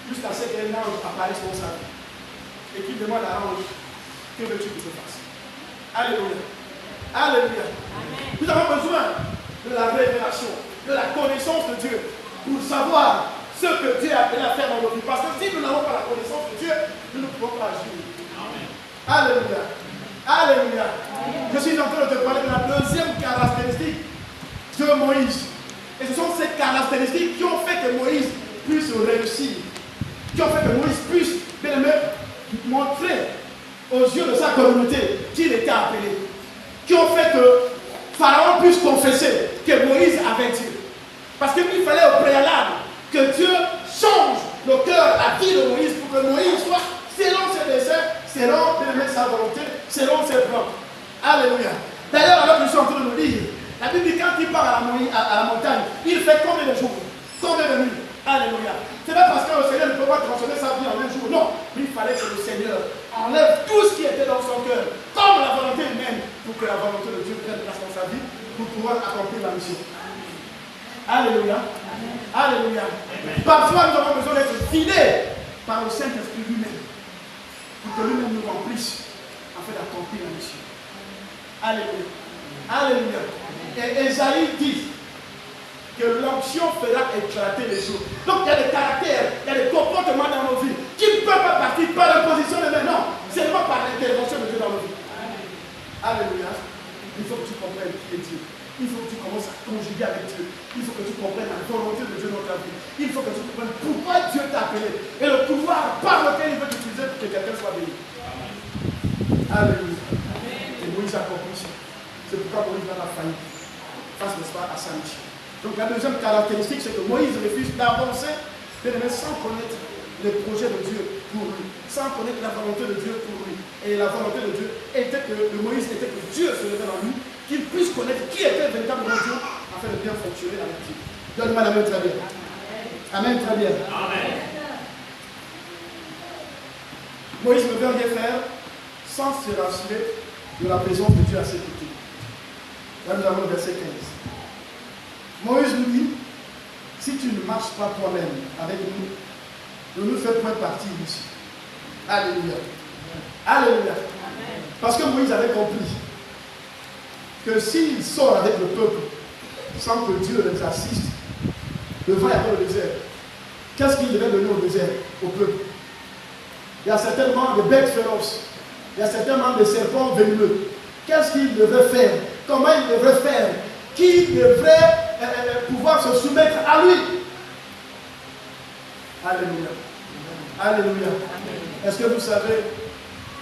jusqu'à ce qu'un ange apparaisse dans sa vie et qu'il demande à l'ange, que veux-tu que je fasse? Alléluia. Alléluia. Amen. Nous avons besoin de la révélation, de la connaissance de Dieu pour savoir ce que Dieu a appelé à faire dans nos vies. Parce que si nous n'avons pas la connaissance de Dieu, nous ne pouvons pas agir. Amen. Alléluia. Alléluia. Amen. Je suis en train de te parler de la deuxième caractéristique de Moïse. Et ce sont ces caractéristiques qui ont fait que Moïse puisse réussir. Qui ont fait que Moïse puisse, bien aimé, montrer aux yeux de sa communauté qu'il était appelé. Qui ont fait que Pharaon puisse confesser que Moïse avait Dieu. Parce qu'il fallait au préalable que Dieu change le cœur, la vie de Moïse pour que Moïse soit selon ses desseins, selon sa volonté, selon ses plans. Alléluia. D'ailleurs, alors que je suis en train de nous lire, la Bible dit quand il part à la montagne, il fait combien de jours? Combien de nuits? Alléluia. Ce n'est pas parce que le Seigneur ne peut pas transformer sa vie en un jour. Non. Il fallait que le Seigneur enlève tout ce qui était dans son cœur, comme la volonté humaine, pour que la volonté de Dieu prenne place dans sa vie, pour pouvoir accomplir la mission. Alléluia. Amen. Alléluia. Amen. Parfois, nous avons besoin d'être guidés par le Saint-Esprit lui-même, pour que lui-même nous remplisse afin d'accomplir la mission. Alléluia. Alléluia. Et Esaïe dit que l'onction fera éclater les choses. Donc il y a des caractères, il y a des comportements dans nos vies qui ne peuvent pas partir par l'imposition de main, non, seulement par l'intervention de Dieu dans nos vies. Alléluia. Il faut que tu comprennes qui est Dieu. Il faut que tu commences à conjuguer avec Dieu. Il faut que tu comprennes la volonté de Dieu dans ta vie. Il faut que tu comprennes pourquoi Dieu t'a appelé et le pouvoir par lequel il veut t'utiliser pour que quelqu'un soit béni. Alléluia. Et Moïse a compris ça. C'est pourquoi Moïse va la faillir face, n'est-ce pas, à sa mission. Donc la deuxième caractéristique, c'est que Moïse refuse d'avancer sans connaître les projets de Dieu pour lui, sans connaître la volonté de Dieu pour lui. Et la volonté de Dieu était que Moïse était que Dieu se levait dans lui, qu'il puisse connaître qui était véritablement Dieu afin de bien fonctionner dans la vie. Donne-moi la main très bien. Amen, très bien. Amen. Moïse ne veut rien faire sans se rassurer de la présence de Dieu à ses côtés. Là nous avons le verset 15. Moïse nous dit, si tu ne marches pas toi-même avec nous, ne nous fais point partie ici. Alléluia. Alléluia. Amen. Parce que Moïse avait compris que s'il sort avec le peuple sans que Dieu les assiste, devant y avoir le désert, qu'est-ce qu'il devait donner au désert, au peuple? Il y a certainement des bêtes féroces, il y a certainement des serpents venimeux. Qu'est-ce qu'il devait faire? Comment il devrait faire? Qui devrait pouvoir se soumettre à lui? Alléluia. Alléluia. Est-ce que vous savez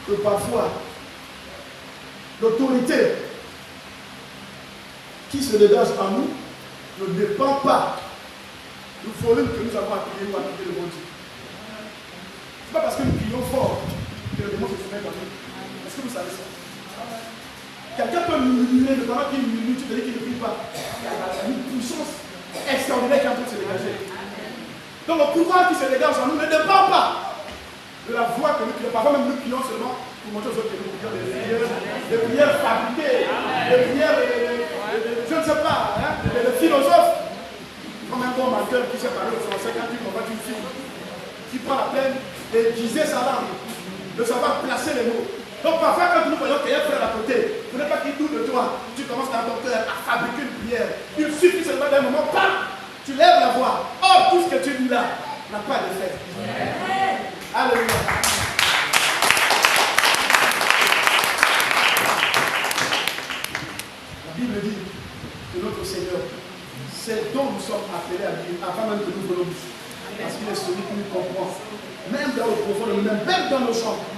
que parfois l'autorité qui se dégage en nous ne dépend pas du volume que nous avons appuyé pour appliquer le bon Dieu. Ce n'est pas parce que nous crions fort que le démon se soumet à nous. Est-ce que vous savez ça? Quelqu'un peut murmurer, mais pendant qu'il murmure, tu te dis qu'il ne crie pas. Il y a une puissance extraordinaire qui est en train de se dégager. Donc le pouvoir qui se dégage en nous ne dépend pas de la voix que nous crions. Parfois même nous crions seulement pour montrer aux autres que nous crions des prières fabriquées, des prières, je ne sais pas, des philosophes. Comme un bon menteur qui sait parler au français quand il combat une fille, qui prend la peine d'aiguiser sa langue, de savoir placer les mots. Donc parfois quand nous voyons qu'il y a un frère à côté, il ne faut pas qu'il doute de toi, tu commences dans ton cœur à fabriquer une prière. Il suffit seulement d'un moment, bam, tu lèves la voix. Or tout ce que tu dis là, n'a pas d'effet. Alléluia. La Bible dit que notre Seigneur, c'est dont nous sommes appelés à vivre avant même que nous voulons vivre. Parce qu'il est celui qui nous comprend. Même dans le profond de nous-mêmes, même dans nos chambres.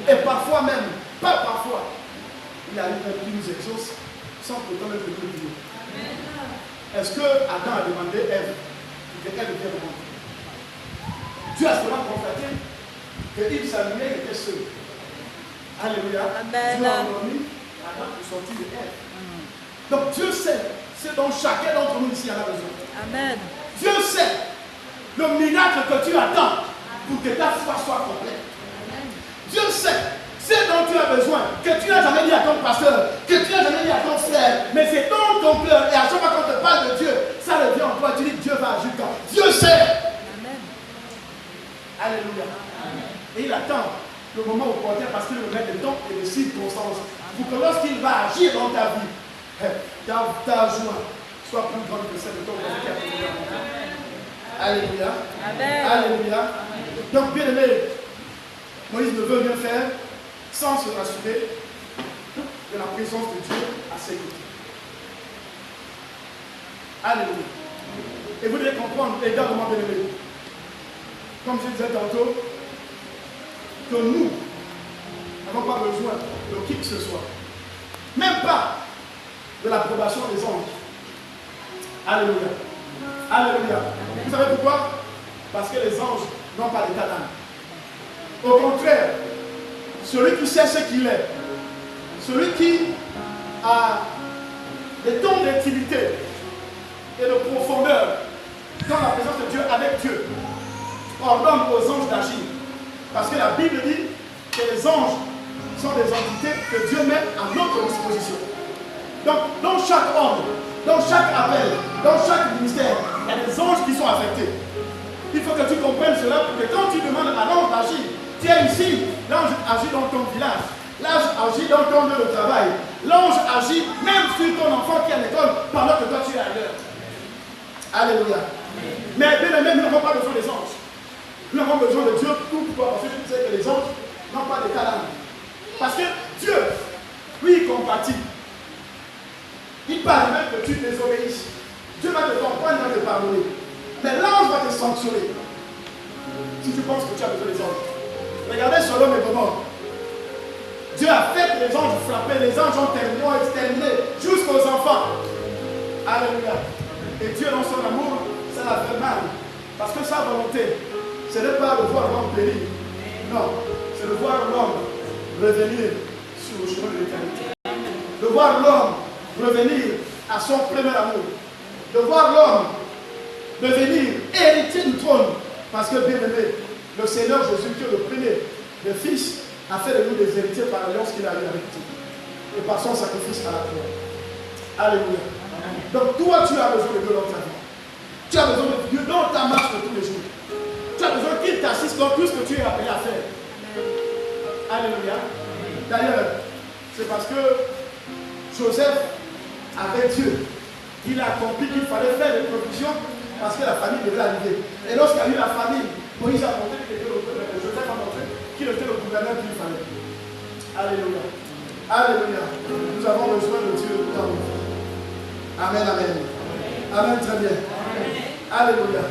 Et parfois même, pas parfois, il arrive même qu'il nous exauce sans pourtant même que nous vivons. Est-ce que Adam a demandé Ève que Ève vienne au monde? Dieu a seulement constaté qu'il s'allumait, il était seul. Alléluia. Amen. Dieu a endormi Adam pour sortir de Ève. Donc Dieu sait ce dont chacun d'entre nous ici en a besoin. Amen. Dieu sait le miracle que tu attends pour que ta foi soit complète. Dieu sait ce dont tu as besoin, que tu n'as jamais dit à ton pasteur, que tu n'as jamais dit à ton frère, mais c'est dans ton cœur. Et à chaque fois qu'on te parle de Dieu, ça revient en toi. Tu dis Dieu va agir quand. Dieu sait. Amen. Alléluia. Et il attend le moment opportun parce qu'il met le temps et les circonstances pour que lorsqu'il va agir dans ta vie, ta joie soit plus grande que celle de ton frère qui a été. Alléluia. Amen. Alléluia. Donc, bien aimé, Moïse ne veut rien faire sans se rassurer de la présence de Dieu à ses côtés. Alléluia. Et vous devez comprendre également, bien aimé, comme je disais tantôt, que nous n'avons pas besoin de qui que ce soit, même pas de l'approbation des anges. Alléluia. Alléluia. Vous savez pourquoi? Parce que les anges n'ont pas d'état d'âme. Au contraire, celui qui sait ce qu'il est, celui qui a des dons d'intimité et de profondeur dans la présence de Dieu avec Dieu, ordonne aux anges d'agir. Parce que la Bible dit que les anges sont des entités que Dieu met à notre disposition. Donc, dans chaque homme, dans chaque appel, dans chaque ministère, il y a des anges qui sont affectés. Il faut que tu comprennes cela pour que quand tu demandes à l'ange d'agir, tu es ici, l'ange agit dans ton village, l'ange agit dans ton lieu de travail, l'ange agit même sur ton enfant qui est à l'école pendant que toi tu es ailleurs. Alléluia. Mais bien aimé, nous n'avons pas besoin des anges. Nous avons besoin de Dieu. Pourquoi? Parce que tu sais que les anges n'ont pas d'état d'âme. Parce que Dieu, lui, il compatit. Il parle même que tu désobéisses. Dieu va te comprendre, il va te pardonner. Mais l'ange va te sanctionner. Si tu penses que tu as besoin des anges. Regardez Sodome et Gomorrhe. Dieu a fait les anges frapper, les anges ont exterminé jusqu'aux enfants. Alléluia. Et Dieu dans son amour, ça l'a fait mal. Parce que sa volonté, ce n'est pas de voir l'homme périr. Non, c'est de voir l'homme revenir sur le chemin de l'éternité. De voir l'homme revenir à son premier amour. De voir l'homme devenir héritier du trône. Parce que bien aimé, le Seigneur Jésus, qui est le premier des fils, a fait de nous des héritiers par l'alliance qu'il a eu avec Dieu. Et par son sacrifice à la croix. Alléluia. Donc toi, tu as besoin de Dieu dans ta vie. Tu as besoin de Dieu dans ta marche de tous les jours. Tu as besoin qu'il t'assiste dans tout ce que tu es appelé à faire. Alléluia. D'ailleurs, c'est parce que Joseph avait Dieu. Il a compris qu'il fallait faire des provisions parce que la famille devait arriver. Et lorsqu'il y a eu la famille, Moïse a montré Joseph a montré qu'il était le gouverneur qu'il fallait. Alléluia. Alléluia. Nous avons besoin de Dieu dans nos vies. Amen, amen. Amen, très bien. Alléluia.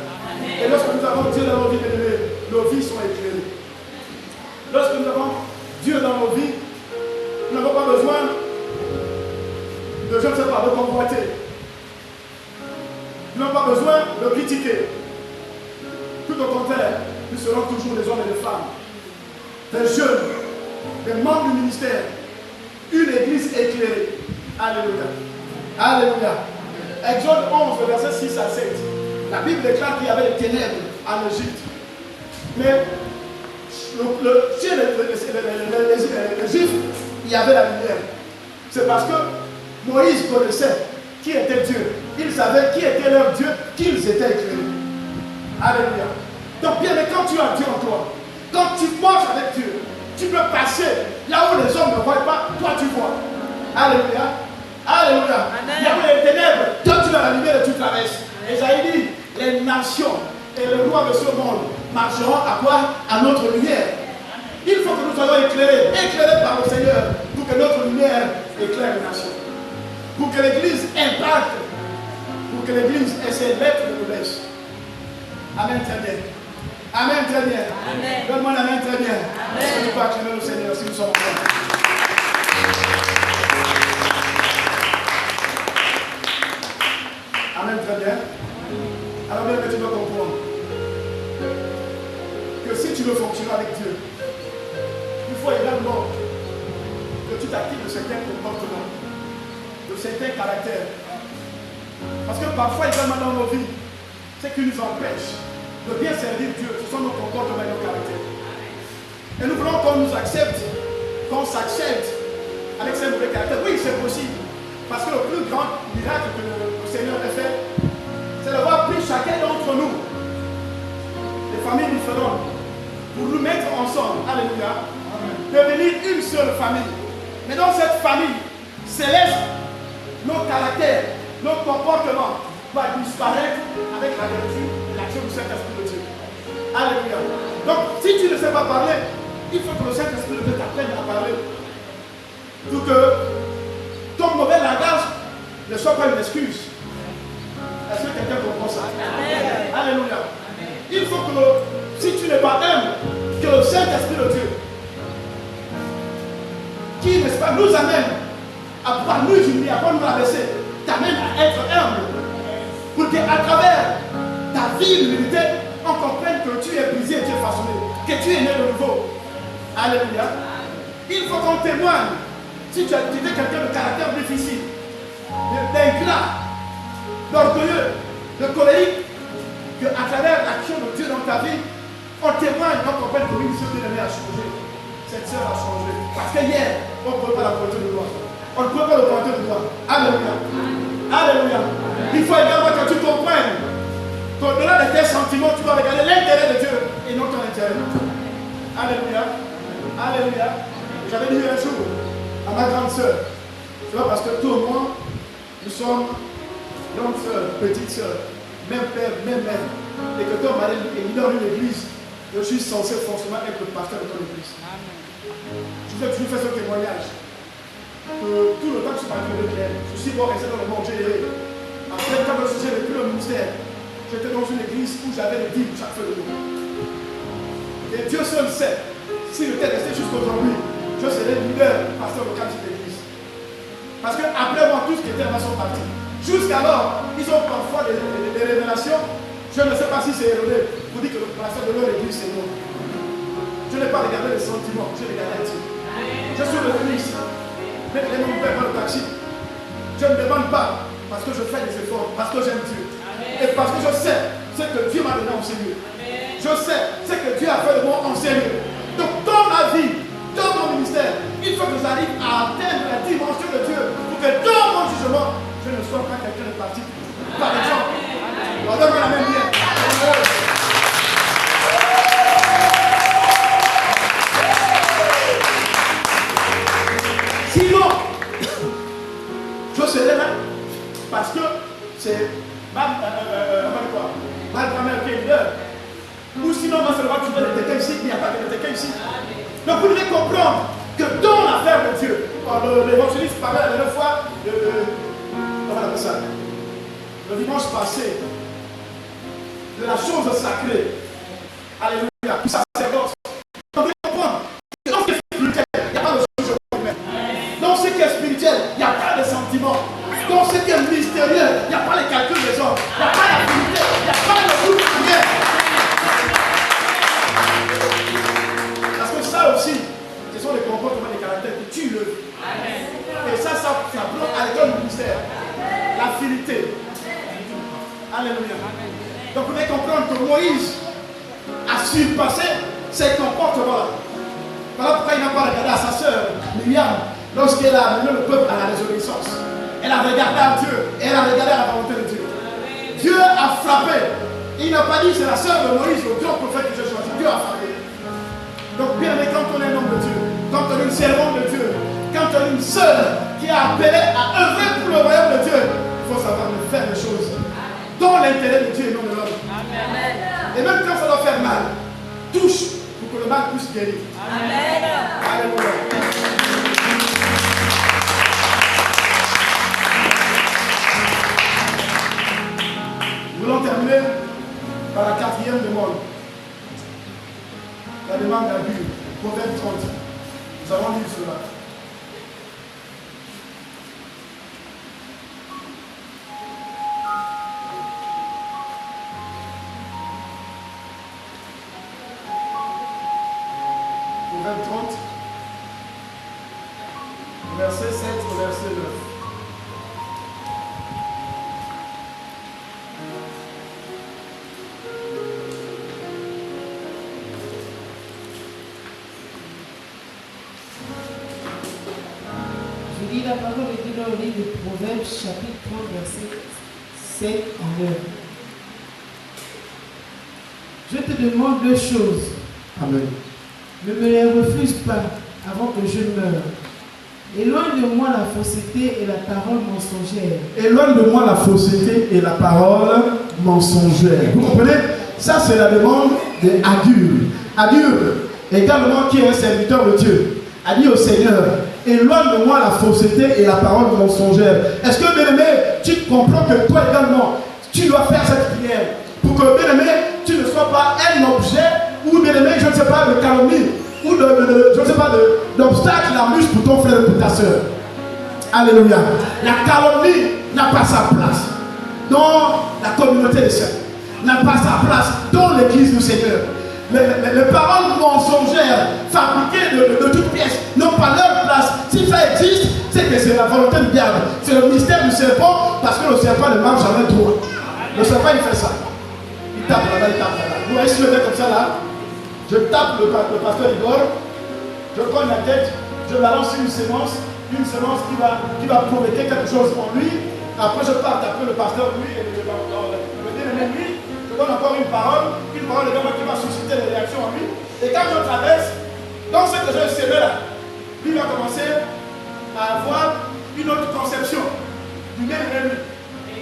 Et lorsque nous avons Dieu dans nos vies, nos vies sont éclairées. Lorsque nous avons Dieu dans nos vies, nous n'avons pas besoin de, je ne sais pas, de convoiter. Nous n'avons pas besoin de critiquer. Tout au contraire, nous serons toujours des hommes et des femmes, des jeunes, des membres du ministère, une église éclairée. Alléluia. Alléluia. Exode 11, verset 6 à 7. La Bible déclare qu'il y avait des ténèbres en Égypte. Mais chez les Juifs, il y avait la lumière. C'est parce que Moïse connaissait qui était Dieu. Il savait qui était leur Dieu, qu'ils étaient éclairés. Alléluia. Donc bien, mais quand tu as Dieu en toi, quand tu marches avec Dieu, tu peux passer là où les hommes ne voient pas, toi tu vois. Alléluia. Alléluia. Il y avait les ténèbres, toi tu as la lumière et tu traverses. Esaïe dit, les nations et le roi de ce monde marcheront à quoi? À notre lumière. Il faut que nous soyons éclairés par le Seigneur, pour que notre lumière éclaire les nations. Pour que l'Église impacte, pour que l'Église ait ses lettres de noblesse. Amen, très bien. Amen, très bien. Donne-moi la main, très bien. Est-ce que tu peux acclamer le Seigneur si nous sommes ensemble? Amen, très bien. Alors bien que tu dois comprendre que si tu veux fonctionner avec Dieu, il faut également que tu t'actives de certains comportements, de certains caractères. Parce que parfois, également dans nos vies, ce qui nous empêche de bien servir Dieu, ce sont nos comportements et nos caractères. Et nous voulons qu'on nous accepte, qu'on s'accepte avec ces mauvais caractères. Oui, c'est possible. Parce que le plus grand miracle que le Seigneur a fait, c'est d'avoir pris chacun d'entre nous, des familles différentes, pour nous mettre ensemble, alléluia, devenir une seule famille. Mais dans cette famille céleste, nos caractères, nos comportements doivent disparaître avec la vertu et l'action du Saint-Esprit de Dieu. Alléluia. Donc, si tu ne sais pas parler, il faut que le Saint-Esprit de Dieu t'apprenne à parler. Pour que ton mauvais langage ne soit pas une excuse. Est-ce que quelqu'un comprend ça? Amen. Alléluia. Il faut que, si tu n'es pas humble, que le Saint-Esprit de Dieu, qui, n'est-ce pas, nous amène à pouvoir nous humilier, à pouvoir nous abaisser, t'amène à être humble. Pour qu'à travers ta vie d'humilité, on comprenne que tu es brisé et tu es façonné, que tu es né de nouveau. Alléluia. Il faut qu'on témoigne. Si tu es quelqu'un de caractère difficile, d'ingrat, d'orgueilleux, de colérique, qu'à travers l'action de Dieu dans ta vie, on témoigne, on comprenne que oui, ce bien-aimé a changé. Cette sœur a changé. Parce que hier, on ne pouvait pas la pointer de doigt. On ne pouvait pas le pointer de doigt. Alléluia. Alléluia. Il faut également que tu comprennes qu'au-delà de tes sentiments, tu dois regarder l'intérêt de Dieu et non ton intérêt. Alléluia. Alléluia. J'avais dit un jour à ma grande sœur, tu vois, parce que tout au moins, nous sommes grande sœur, petite sœur, même père, même mère, et que ton mari est leader d'une église, je suis censé forcément être le pasteur de ton église. Je vais toujours faire ce témoignage. Que tout le temps que je suis parti de Claire, je suis bon resté dans le monde généré. Après, quand je suis vécu le ministère, j'étais dans une église où j'avais les dîmes chaque feu de jour. Et Dieu seul sait, si j'étais resté jusqu'aujourd'hui, je serais leader, pasteur local de cette église. Parce qu'après moi, tous qui étaient là sont partis. Jusqu'alors, ils ont parfois des révélations. Je ne sais pas si c'est erroné. Vous dites que le pasteur de leur église, c'est moi. Je n'ai pas regardé les sentiments, je regardé Dieu. Je suis le Christ. Mais les gens ne paient pas le taxi. Je ne demande pas parce que je fais des efforts, parce que j'aime Dieu. Et parce que je sais ce que Dieu m'a donné en Seigneur. Je sais ce que Dieu a fait de moi en Seigneur. Donc dans ma vie, dans mon ministère, il faut que j'arrive à atteindre la dimension de Dieu pour que dans mon jugement, je ne sois pas quelqu'un de parti. Par exemple, on donne la même bien. Sinon, je serai là parce que c'est ma grand-mère qui est leader. Ou sinon, moi, seulement tu veux quelqu'un ici, il n'y a pas de quelqu'un ici. Donc, vous devez comprendre que dans l'affaire de Dieu, l'évangéliste parlait la dernière fois comment on appelle ça? Le dimanche passé, de la chose sacrée. Alléluia. Tout ça, c'est bon. Vous devez comprendre que dans ce qui est spirituel, il n'y a pas de choses humaines. Dans ce qui est spirituel, il n'y a pas de sentiments. Dans ce qui est mystérieux, il n'y a pas les calculs des hommes. Il n'y a pas l'affinité, il n'y a pas le goût de rien. Parce que ça aussi, ce sont les comportements des caractères qui tuent le vie. Et ça bloque à l'école du ministère. L'affinité. Alléluia. Donc vous devez comprendre que Moïse a surpassé ces comportements-là. Voilà pourquoi il n'a pas regardé à sa sœur, Myriam, lorsqu'elle a amené le peuple à la résurrection. Elle a regardé à Dieu et elle a regardé à la volonté de Dieu. Dieu a frappé. Il n'a pas dit c'est la sœur de Moïse, le grand prophète que j'ai choisi. Dieu a frappé. Donc bien aimé, quand on est un homme de Dieu, quand on est une servante de Dieu, quand on est une sœur qui est appelée à œuvrer pour le royaume de Dieu, il faut savoir de faire les choses dans l'intérêt de Dieu et non de l'homme. Et même quand ça doit faire mal, touche pour que le mal puisse guérir. Amen. Alléluia. Nous allons terminer par la 4e demande. La demande d'Agur, Proverbe 30. Nous allons lire cela. Proverbe 30, verset 7 au verset 9. Je lis la parole de Dieu dans le livre de Proverbes, chapitre 30, verset 7 à 9. Je te demande deux choses. Amen. Ne me les refuse pas avant que je meure. Éloigne de moi la fausseté et la parole mensongère. Éloigne de moi la fausseté et la parole mensongère. Vous comprenez? Ça, c'est la demande d'Agur. Agur, également qui est un serviteur de Dieu, a dit au Seigneur, éloigne de moi la fausseté et la parole mensongère. Est-ce que, bien-aimé, tu comprends que toi également, tu dois faire cette prière pour que, bien-aimé, tu ne sois pas un objet ou, bien-aimé, je ne sais pas, de calomnie ou je ne sais pas, d'obstacle, l'embûche pour ton frère et pour ta soeur. Alléluia. La calomnie n'a pas sa place dans la communauté des saints, n'a pas sa place dans l'église du Seigneur. Les paroles mensongères fabriquées de toutes pièces n'ont pas leur place. Si ça existe, c'est que c'est la volonté du diable. C'est le mystère du serpent, parce que le serpent ne marche jamais droit. Le serpent, il fait ça. Il tape là-bas, il tape là-bas. Vous voyez, si je fais comme ça là, je tape le pasteur Igor, je cogne la tête, je balance une sémence qui va provoquer quelque chose en lui. Après, je pars taper le pasteur lui et le bien-aimé lui. Je donne encore une parole également qui va susciter des réactions en lui. Et quand je traverse, dans ce que je sais là, lui va commencer à avoir une autre conception du bien-aimé lui.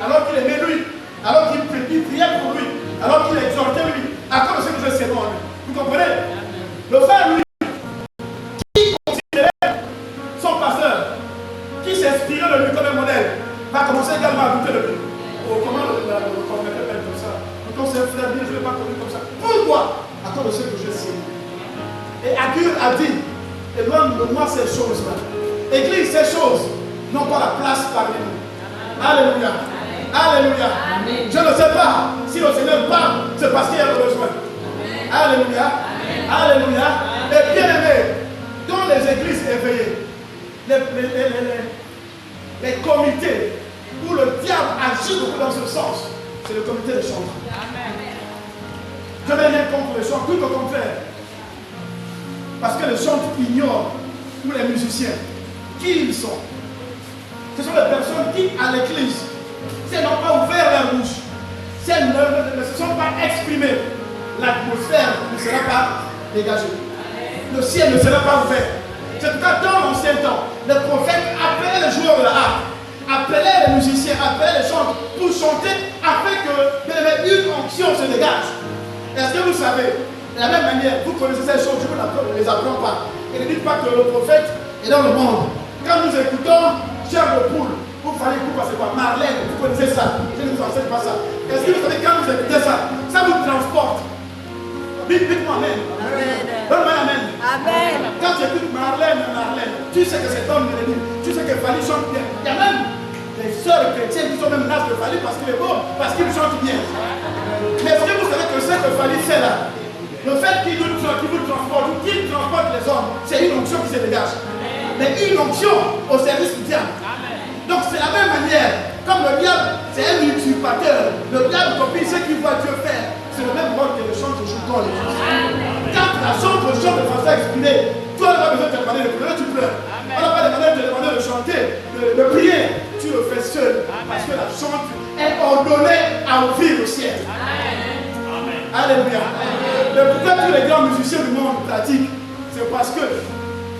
Alors qu'il aimait lui, alors qu'il priait pour lui, alors qu'il exhortait lui, à cause de ce que je sais en lui. Vous comprenez? Le frère lui, qui considérait son pasteur, qui s'inspirait de lui comme un modèle, va commencer également à douter de lui. Oh, comment le appelle comme ça? Quand c'est un frère bien, je ne l'ai pas connu comme ça. Pourquoi? À cause de ce que je sais. Et Agur a dit, éloigne de moi ces choses-là. Église, ces choses n'ont pas la place parmi nous. Alléluia. Alléluia. Amen. Je ne sais pas si le Seigneur parle, c'est parce qu'il y a le besoin. Amen. Alléluia. Amen. Alléluia. Et bien aimé, dans les églises éveillées, les comités où le diable agit beaucoup dans ce sens, c'est le comité des chants. Je n'ai rien contre les chants, tout au contraire. Parce que les chants ignorent, ou les musiciens, qui ils sont. Ce sont les personnes qui, à l'église, si elles n'ont pas ouvert leur bouche, si elles ne se sont pas exprimées, l'atmosphère ne sera pas dégagée. Le ciel ne sera pas ouvert. C'est pourquoi dans l'ancien temps, les prophètes appelaient les joueurs de la harpe, appelaient les musiciens, appelaient les chanteurs pour chanter afin que une onction se dégage. Est-ce que vous savez, de la même manière, vous connaissez ces choses, je ne vous les apprends pas. Et ne dites pas que le prophète est dans le monde. Quand nous écoutons Chair de poule, vous fallait que vous passez par Marlène, vous connaissez ça. Je ne vous enseigne pas ça. Est-ce que vous savez, quand vous écoutez ça, ça vous transporte. Dites-moi Amen. Donne-moi Amen. Amen. Quand tu écoutes Marlène, tu sais que c'est homme de tu sais que Fali chante bien. Il y a même des sœurs chrétiennes qui sont même l'âge de Fali parce qu'il est beau, parce qu'il chante bien. Mais est-ce que vous savez que ce que Fali fait là, le fait qu'il vous transporte ou qu'il transporte les hommes, c'est une onction qui se dégage. Mais une onction au service du diable. Donc c'est la même manière. Comme le diable, c'est un usurpateur. Le diable copie ce qu'il voit Dieu faire. C'est le même rôle que le chant que je joue dans l'église. Quand la chante de chant de façon exprimée, tu n'as pas besoin de te demander de pleurer, tu pleures. On n'a pas demandé de te demander de chanter, de prier. Tu le fais seul. Parce que la chante est ordonnée à ouvrir le ciel. Amen. Alléluia. Mais pourquoi tous les grands musiciens du monde pratiquent? C'est parce que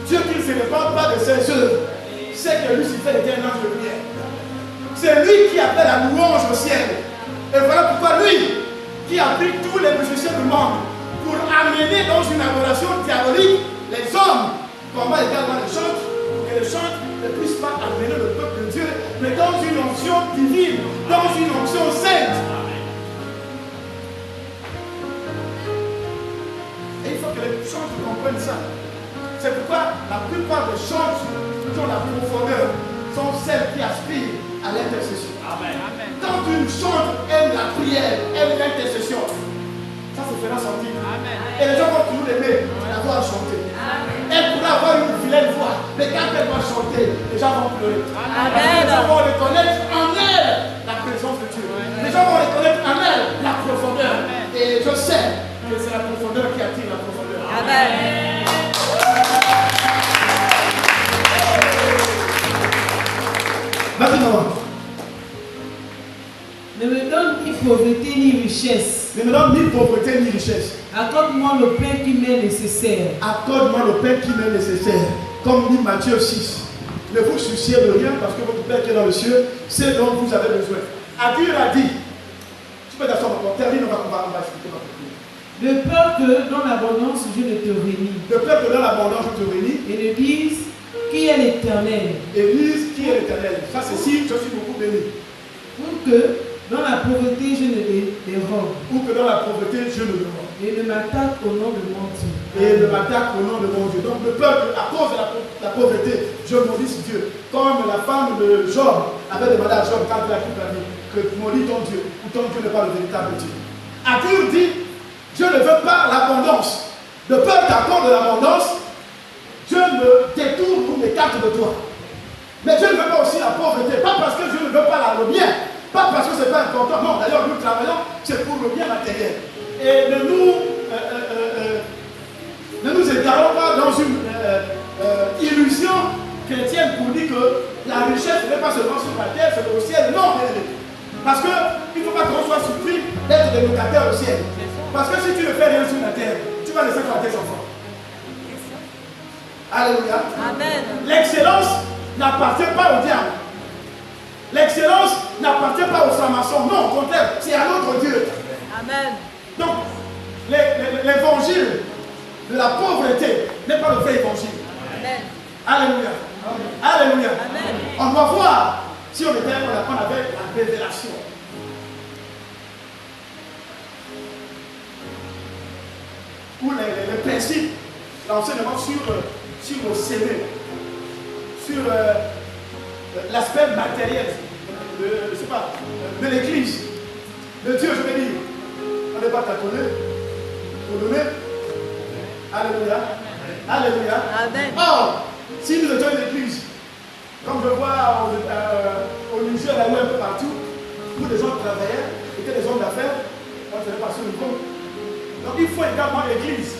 Dieu qui ne se répand pas de ses œuvres, sait que Lucifer était un ange de lumière. C'est lui qui appelle la louange au ciel. Et voilà pourquoi lui, qui a pris tous les musiciens du monde pour amenés dans une adoration diabolique, les hommes combattent également les chantes, et les chantes ne puissent pas amener le peuple de Dieu, mais dans une onction divine, dans une onction sainte. Et il faut que les chantes comprennent ça. C'est pourquoi la plupart des chantes qui ont la profondeur sont celles qui aspirent à l'intercession. Quand une chante aime la prière, aime l'intercession, ça se fera sentir. Et les gens vont toujours aimer la voix chanter. Elle pourrait avoir une vilaine voix, mais quand elle va chanter, les gens vont pleurer. Les gens vont reconnaître en elle la présence de Dieu. Les gens vont reconnaître en elle la profondeur. Et je sais que c'est la profondeur qui attire la profondeur. Amen. Vas-y, maman. Ne me donne ni pauvreté ni richesse. Ne me donne ni pauvreté ni richesse. Accorde-moi le pain qui m'est nécessaire. Accorde-moi le pain qui m'est nécessaire. Comme dit Matthieu 6. Ne vous souciez de rien parce que votre Père qui est dans le ciel, c'est dont vous avez besoin. Dieu a dit. Tu peux t'asseoir encore. Termine, on va expliquer ma prière. De peur que dans l'abondance je ne te réunis. De peur que dans l'abondance je te réunis. Et ne dise qui est l'Éternel. Et dise qui est l'Éternel. Ça c'est si je suis beaucoup béni. Pour que dans la pauvreté je ne dérobe. Ou que dans la pauvreté je ne dérobe. Et ne m'attaque au nom de mon Dieu. Et ne m'attaque au nom de mon Dieu. Donc le peuple, à cause de la pauvreté, je maudis Dieu. Comme la femme de Job avait demandé à Job quand il a quitté la vie, que maudis ton Dieu, ou ton Dieu n'est pas le véritable Dieu. Dieu dit, je ne veux pas l'abondance. De peur qu'à de l'abondance, Dieu me détourne ou m'écarte de toi. Mais je ne veux pas aussi la pauvreté. Pas parce que je ne veux pas le bien. Pas parce que ce n'est pas important. Non, d'ailleurs, nous travaillons, c'est pour le bien matériel. Et ne nous égarons pas dans une illusion chrétienne pour dire que la richesse n'est pas seulement sur la terre, c'est au ciel. Non, parce qu'il ne faut pas qu'on soit surpris d'être des locataires au ciel. Parce que si tu ne fais rien sur la terre, tu vas laisser faire tes enfants. Alléluia. Amen. L'excellence n'appartient pas au diable. L'excellence n'appartient pas aux francs-maçons. Non, au contraire, c'est à notre Dieu. Amen. Donc, l'évangile de la pauvreté n'est pas le vrai évangile. Amen. Alléluia. Alléluia. Amen. On doit voir si on était on avait la révélation. Ou les principes, l'enseignement sur le sémé, sur l'aspect matériel de l'église, de Dieu, je veux dire. On n'est pas tâtonné pour donner. Alléluia. Alléluia. Amen. Or, si nous étions une église, comme je vois au Niger, là où un peu partout, où des gens travaillaient, étaient des hommes d'affaires, on ne faisait pas sur le compte. Donc il faut également l'église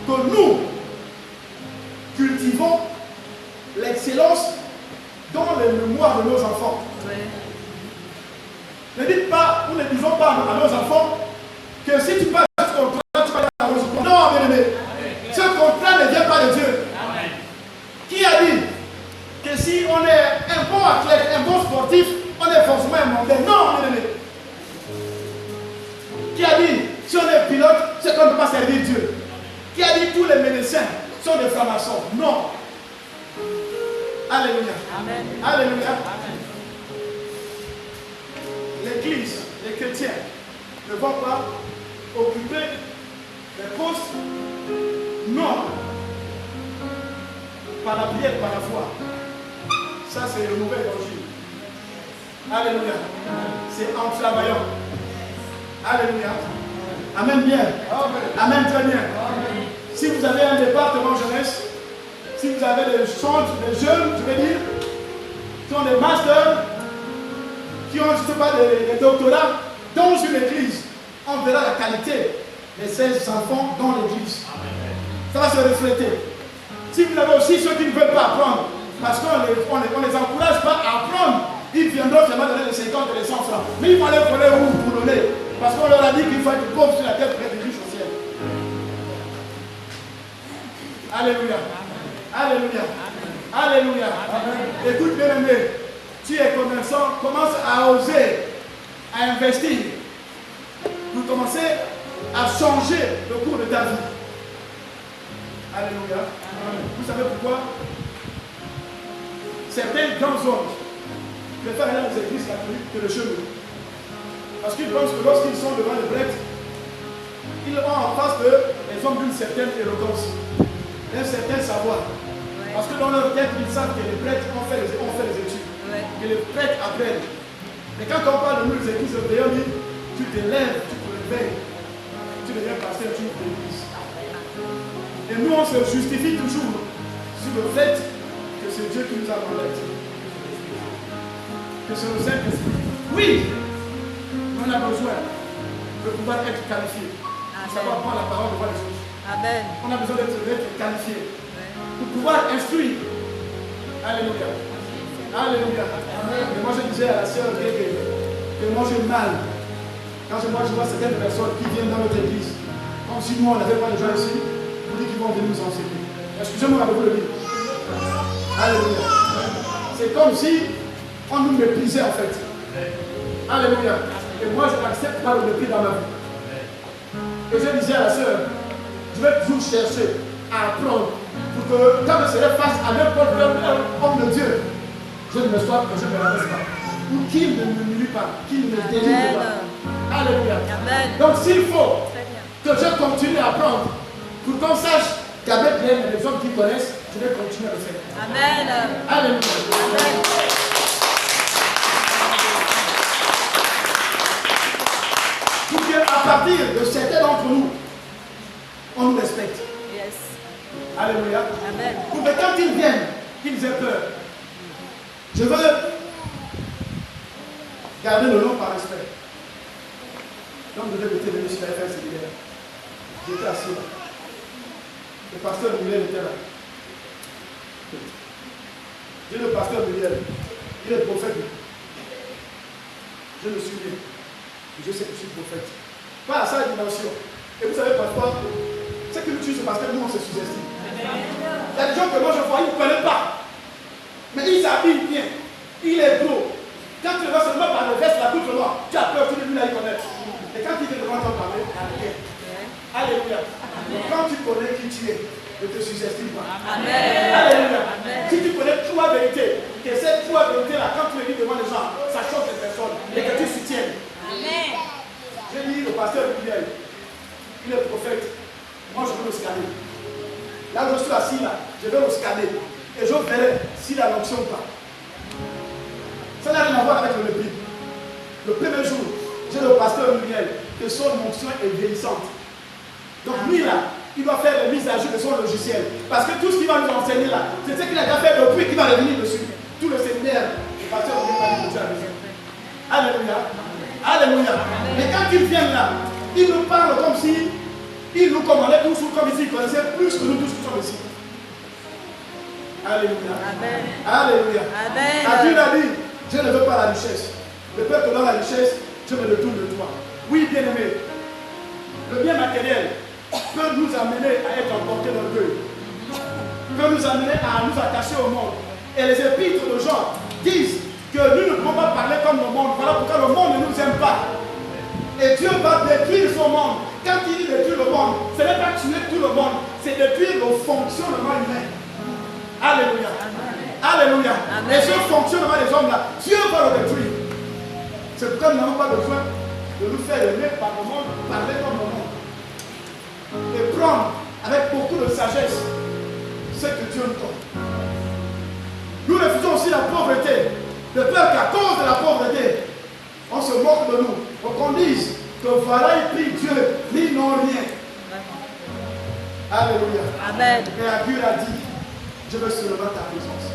que nous cultivons l'excellence dans les mémoires de nos enfants. Oui. Ne dites pas, nous ne disons pas à nos enfants que si tu passes ce contrat, tu vas dans la rose. Non, bien aimé. Ce contrat ne vient pas de Dieu. Amen. Qui a dit que si on est un bon athlète, un bon sportif, on est forcément un mondain? Non, bien aimé. Qui a dit si on est pilote, c'est qu'on ne peut pas servir Dieu? Qui a dit tous les médecins sont des francs-maçons? Non. Alléluia. Amen. Alléluia. Amen. L'église, les chrétiens ne vont pas occuper les postes non par la prière, par la foi. Ça, c'est le mauvais évangile. Alléluia. C'est en travaillant. Alléluia. Amen bien. Amen très bien. Si vous avez un département jeunesse, si vous avez des centres, des jeunes, je veux dire, qui ont des masters, qui ont, je ne sais pas, des doctorats dans une église, on verra la qualité de ces enfants dans l'église. Ça va se refléter. Si vous avez aussi ceux qui ne veulent pas apprendre, parce qu'on ne les encourage pas à apprendre, ils viendront seulement donner les 50 et les 100 francs. Mais il fallait voler où pour donner? Parce qu'on leur a dit qu'il faut être pauvre sur la terre pour être riche au ciel. Alléluia. Alléluia. Alléluia. Écoute bien aimé, tu es commerçant, commence à oser, à investir. Vous commencez a changé le cours de ta vie. Alléluia. Vous savez pourquoi? Certains grands hommes préfèrent aller aux églises catholiques que le chemin. Parce qu'ils pensent que lorsqu'ils sont devant les prêtres, ils ont en face d'eux les hommes d'une certaine éloquence, d'un certain savoir. Parce que dans leur tête, ils savent que les prêtres ont fait les études, que les prêtres apprennent. Mais quand on parle de nous, les églises européennes, tu te lèves, tu te réveilles, tu deviens pasteur, tu ouvres l'église. Et nous, on se justifie toujours sur le fait que c'est Dieu qui nous a convertis. Que c'est le Saint-Esprit. Oui, on a besoin de pouvoir être qualifié. De savoir prendre la parole devant les autres. Amen. On a besoin d'être qualifié. Pour pouvoir instruire. Alléluia. Alléluia. Et moi, je disais à la sœur que moi, j'ai mal. Quand moi, je vois certaines personnes qui viennent dans notre église, comme si nous, on n'avait pas de gens ici, pour dire qu'ils vont venir nous enseigner. Excusez-moi, avez-vous le dire? Alléluia. C'est comme si on nous méprisait en fait. Alléluia. Et moi, je n'accepte pas le mépris dans ma vie. Et je disais à la sœur, je vais toujours chercher à apprendre pour que quand je serai face à n'importe quel homme de Dieu, je ne me sois que je ne me rabaisse pas. Ou qu'il ne m'humilie pas, qu'il ne me délivre pas. Alléluia. Amen. Donc s'il faut que je continue à apprendre, pour qu'on sache qu'avec les hommes qui connaissent, je vais continuer à le faire. Amen. Alléluia. Amen. Pour qu'à partir de certains d'entre nous, on nous respecte. Yes. Alléluia. Amen. Pour que quand ils viennent, qu'ils aient peur. Je veux garder le nom par respect. Donc je vais venu sur la FM séminaire. J'étais assis là. Le pasteur Muriel était là. J'ai le pasteur Muriel. Il est prophète. Je le suis né. Je sais que je suis prophète. Pas à sa dimension. Et vous savez parfois, ce qui nous tue, c'est parce que nous on se sous-estime. Il y a des gens que moi je vois, ils ne connaissent pas. Mais il s'habille bien. Il est gros. Quand tu le vois seulement par le veste, la boucle noire, tu as peur, tu ne veux pas y connaître. Et quand il vient devant toi parler, alléluia. Quand tu connais qui tu es, ne te sous-estime pas. Amen. Alléluia. Amen. Si tu connais trois vérités, que cette trois vérités-là, quand tu les dis devant les gens, ça choque les personnes et que tu soutiennes. Amen. J'ai dit le pasteur Miguel, il est prophète. Moi, je veux le scanner. Là où je suis assis, là, je vais le scanner. Et je verrai s'il a l'onction ou pas. Ça n'a rien à voir avec le mépris. Le premier jour, j'ai le pasteur Miguel, que son onction est vieillissante. Donc lui, là, il doit faire les mises à jour de son logiciel. Parce que tout ce qu'il va nous enseigner là, c'est ce qu'il a déjà fait depuis qu'il va revenir dessus. Tout le séminaire, le pasteur Miguel va nous dire à la maison. Alléluia. Alléluia. Mais quand ils viennent là, ils nous parlent comme si ils nous commandaient tous comme ici, ils connaissaient plus que nous tous qui sommes ici. Alléluia. Amen. Alléluia. Amen. Dieu a dit, je ne veux pas la richesse. Le peuple dans la richesse, je me le tourne de toi. Oui, bien aimé. Le bien matériel peut nous amener à être emportés dans le deuil. Peut nous amener à nous attacher au monde. Et les épîtres de Jean disent que nous ne pouvons pas parler comme le monde. Voilà pourquoi le monde ne nous aime pas. Et Dieu va détruire son monde. Quand il dit détruire le monde, ce n'est pas tuer tout le monde, c'est détruire le fonctionnement humain. Alléluia. Alléluia. Et ce fonctionnement des hommes-là, Dieu va le détruire. C'est pourquoi nous n'avons pas besoin de nous faire aimer par le monde, parler comme le monde. Et prendre avec beaucoup de sagesse ce que Dieu nous donne. Nous refusons aussi la pauvreté, de peur qu'à cause de la pauvreté, on se moque de nous. Pour qu'on dise que voilà, il prie Dieu, mais ils n'ont rien. Alléluia. Amen. Et Dieu a dit, je veux seulement ta présence.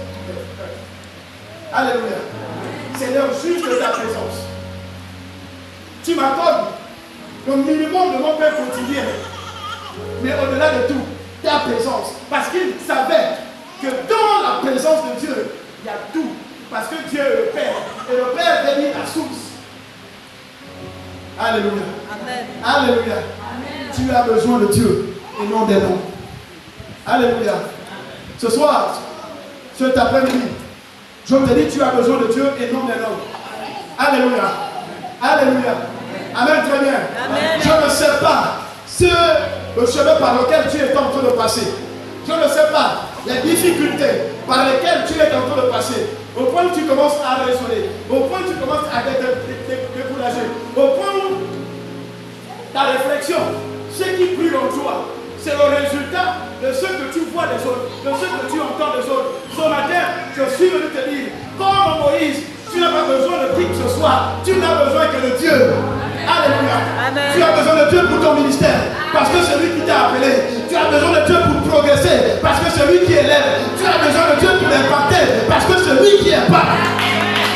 Alléluia. Seigneur, juste ta présence. Tu m'accordes le minimum de mon pain quotidien. Mais au-delà de tout, ta présence. Parce qu'il savait que dans la présence de Dieu, il y a tout. Parce que Dieu est le Père. Et le Père bénit la source. Alléluia. Amen. Alléluia. Amen. Tu as besoin de Dieu et non des noms. Alléluia. Ce soir, cet après-midi, je te dis, tu as besoin de Dieu et non des noms. Alléluia. Alléluia. Amen, très bien. Amen. Je ne sais pas le chemin par lequel tu es en train de passer. Je ne sais pas les difficultés par lesquelles tu es en train de passer. Au point où tu commences à raisonner, au point où tu commences à te décourager, au point où ta réflexion, ce qui brûle en toi, c'est le résultat de ce que tu vois des autres, de ce que tu entends des autres. Ce matin, je suis venu te dire, comme Moïse, tu n'as pas besoin de qui que ce soit, tu n'as besoin que de Dieu. Alléluia. Amen. Tu as besoin de Dieu pour ton ministère, parce que c'est lui qui t'a appelé. Tu as besoin de Dieu pour progresser, parce que c'est lui qui élève. Tu as besoin de Dieu pour impacter, parce que c'est lui qui impacte.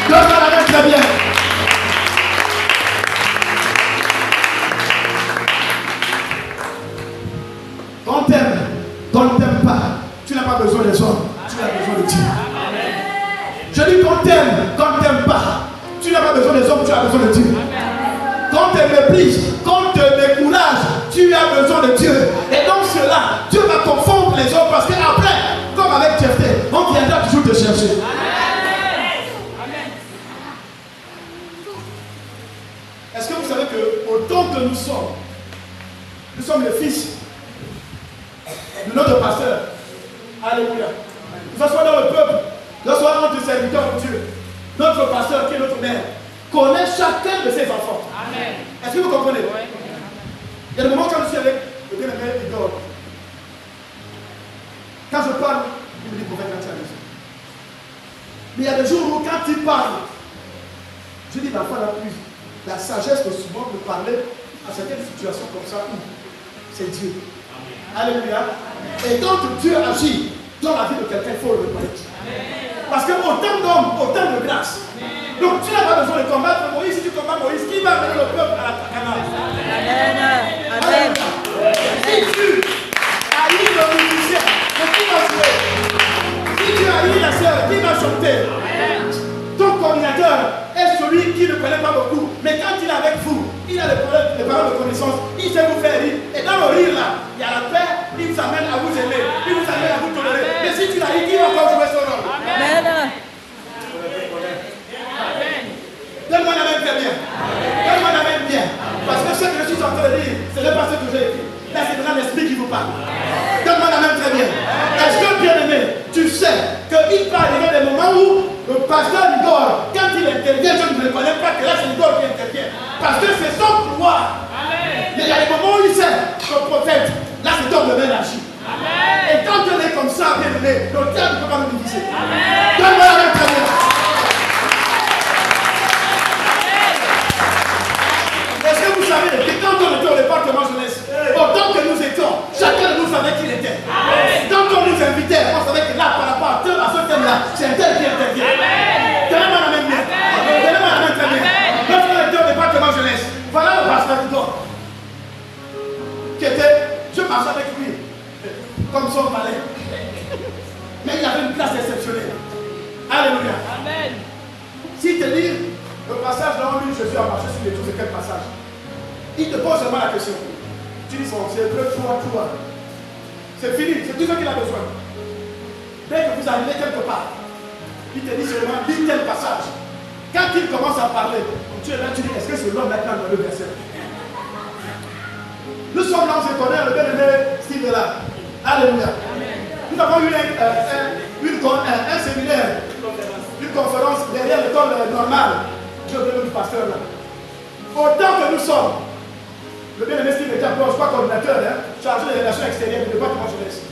Donne-moi la main très bien. Qu'on ne t'aime pas, tu n'as pas besoin des hommes, tu as besoin de Dieu. Je dis qu'on ne t'aime pas, tu n'as pas besoin des hommes, tu as besoin de Dieu. Qu'on te méprise, qu'on te décourage, tu as besoin de Dieu. Et donc cela, Dieu va confondre les hommes parce qu'après, comme avec Jephthé, on viendra toujours te chercher. Est-ce que vous savez que autant que nous sommes les fils de notre pasteur. Alléluia. Que ce soit dans le peuple, que ce soit entre serviteurs de Dieu, notre pasteur qui est notre mère connaît chacun de ses enfants. Amen. Est-ce que vous comprenez? Oui. Il y a des moments quand je suis avec le bien-aimé, il dort. Quand je parle, il me dit prophète quand tu as raison. Mais il y a des jours où quand il parle, je dis la foi la plus, la sagesse de souvent de parler à certaines situations comme ça où c'est Dieu. Alléluia. Et quand Dieu agit dans la vie de quelqu'un, il faut le reconnaître. Parce que autant d'hommes, autant de grâce. Donc tu n'as pas besoin de combattre Moïse. Si tu combats Moïse, qui va amener le peuple à la Canaan? Amen. Amen. Si tu haïs le musicien, qui va jouer? Si tu haïs la sœur, qui va chanter? Ton coordinateur est celui qui ne connaît pas beaucoup, mais quand il est avec vous, il a les paroles de connaissance, il sait vous faire rire. Et dans le rire là, il y a la paix, il vous amène à vous aimer, il vous amène à vous tolérer. Mais si tu l'as dit, qui va encore jouer son rôle? Amen. Donne-moi la main très bien. Donne-moi la main bien. Parce que ce que je suis en train de dire, ce n'est pas ce que j'ai écrit. Là, c'est maintenant l'esprit qui vous parle. Donne-moi la main très bien. Est-ce que, bien-aimé, tu sais qu'il peut arriver des moments où le pasteur Igor, quand il intervient, je ne reconnais pas que là, c'est Igor qui intervient. Parce que c'est son pouvoir. Mais il y a des moments où il sait que le prophète, là, c'est ton domaine d'agir. Et quand on est comme ça, bien-aimé, le diable ne peut pas nous diviser. Donne-moi la main très bien. Est-ce que vous savez que quand on était au département jeunesse, autant que nous étions, chacun de nous savait qui il était. Quand on nous invitait, on savait que là, par rapport à ce thème-là, c'est un tel qui intervient. Donnez-moi la main bien. Donnez-moi la main très bien. Quand on était au département jeunesse, voilà le pasteur Igor, qui était, je marchais avec lui, comme son palais. Mais il avait une place exceptionnelle. Alléluia. Amen. Si te dit, le passage dans lui, je suis à marcher sur les tours, c'est quel passage? Il te pose seulement la question. Tu dis, bon, c'est bleu, toi. C'est fini, c'est tout ce qu'il a besoin. Dès que vous arrivez quelque part, il te dit seulement, lis tel passage. Quand il commence à parler, tu es là, tu dis, est-ce que c'est l'homme maintenant dans le verset? Nous sommes là, on se connaît, le bien-aimé Steve est là. Alléluia. Nous avons eu un séminaire, une conférence derrière l'école normale. Je veux du pasteur là. Autant que nous sommes, le bien-aimé Steve était encore, je crois, coordinateur, chargé des relations extérieures du département jeunesse.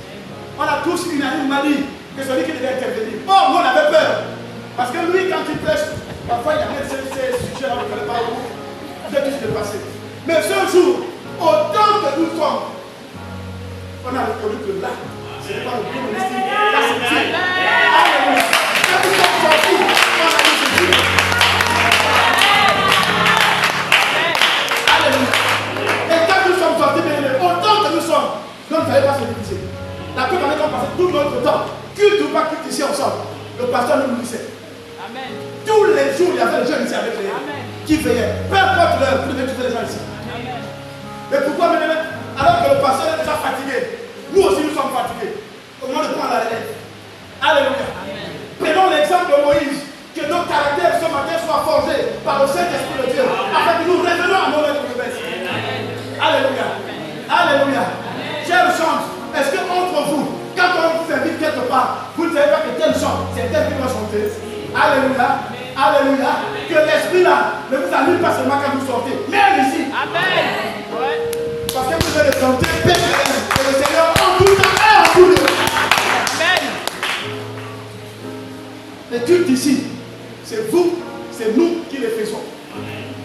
On a tous unanimement dit que celui qui devait intervenir. Or, nous on avait peur. Parce que lui, quand il prêche, parfois il amène ces sujets là, on ne connaît pas où. Vous êtes tous dépassés. Mais ce jour, autant que nous sommes, on a reconnu que là, ce n'est pas le premier ministre, là c'est Dieu. Alléluia. Quand nous sommes sortis, on a dit c'est Dieu. Alléluia. Et quand nous sommes sortis, autant que nous sommes, nous ne fallait pas se diviser. La première année qu'on passait tout notre temps, culte ou pas culte ici ensemble, le pasteur nous disait. Amen. Tous les jours, il y avait des jeunes ici avec les qui veillaient. Peu importe l'heure, vous devez tous les gens ici. Amen. Mais pourquoi maintenant, alors que le pasteur est déjà fatigué, nous aussi nous sommes fatigués. Comment le prendre la relève? Alléluia. Amen. Prenons l'exemple de Moïse, que nos caractères sont matin soit forgée par le Saint-Esprit de Dieu, afin que nous revenons à nos lettres de baisse. Alléluia. Alléluia. Chers chante, est-ce que entre vous, quand on vous invite quelque part, vous ne savez pas que tel chante, c'est tel qui doit chanter? Alléluia. Alléluia. Que l'esprit là ne vous allume pas seulement quand vous sortez, même ici. Amen. Ouais. Parce que vous allez chanter Bethléem et le Seigneur en tout temps et en tout lieu. Amen. Les cultes ici, c'est vous, c'est nous qui les faisons.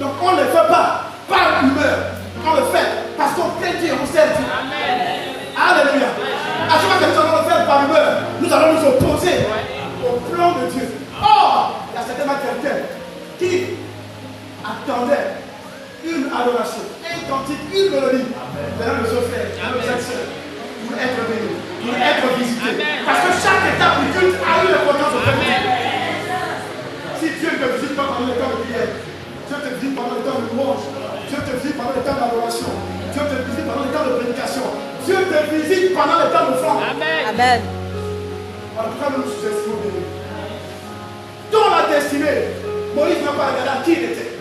Donc on ne les fait pas par humeur, on le fait parce qu'on crée Dieu, on sert Dieu. Amen. Alléluia. À chaque fois que nous allons le faire par humeur, nous allons nous opposer au plan de Dieu. Or, il y a certainement quelqu'un qui attendait une adoration, un cantique, une mélodie. Maintenant, le frère, nos actions, pour être béni, pour être visité. Parce que chaque étape du culte a eu l'importance au fait. Si Dieu ne te visite pas pendant le temps de prière, Dieu te visite pendant le temps de louange, Dieu te visite pendant le temps d'adoration, Dieu te visite pendant le temps de prédication, Dieu te visite pendant le temps d'offrande. Amen. Amen. En tout cas, nous nous sous-estimons bénis. Dans la destinée, Moïse n'a pas regardé à qui il était.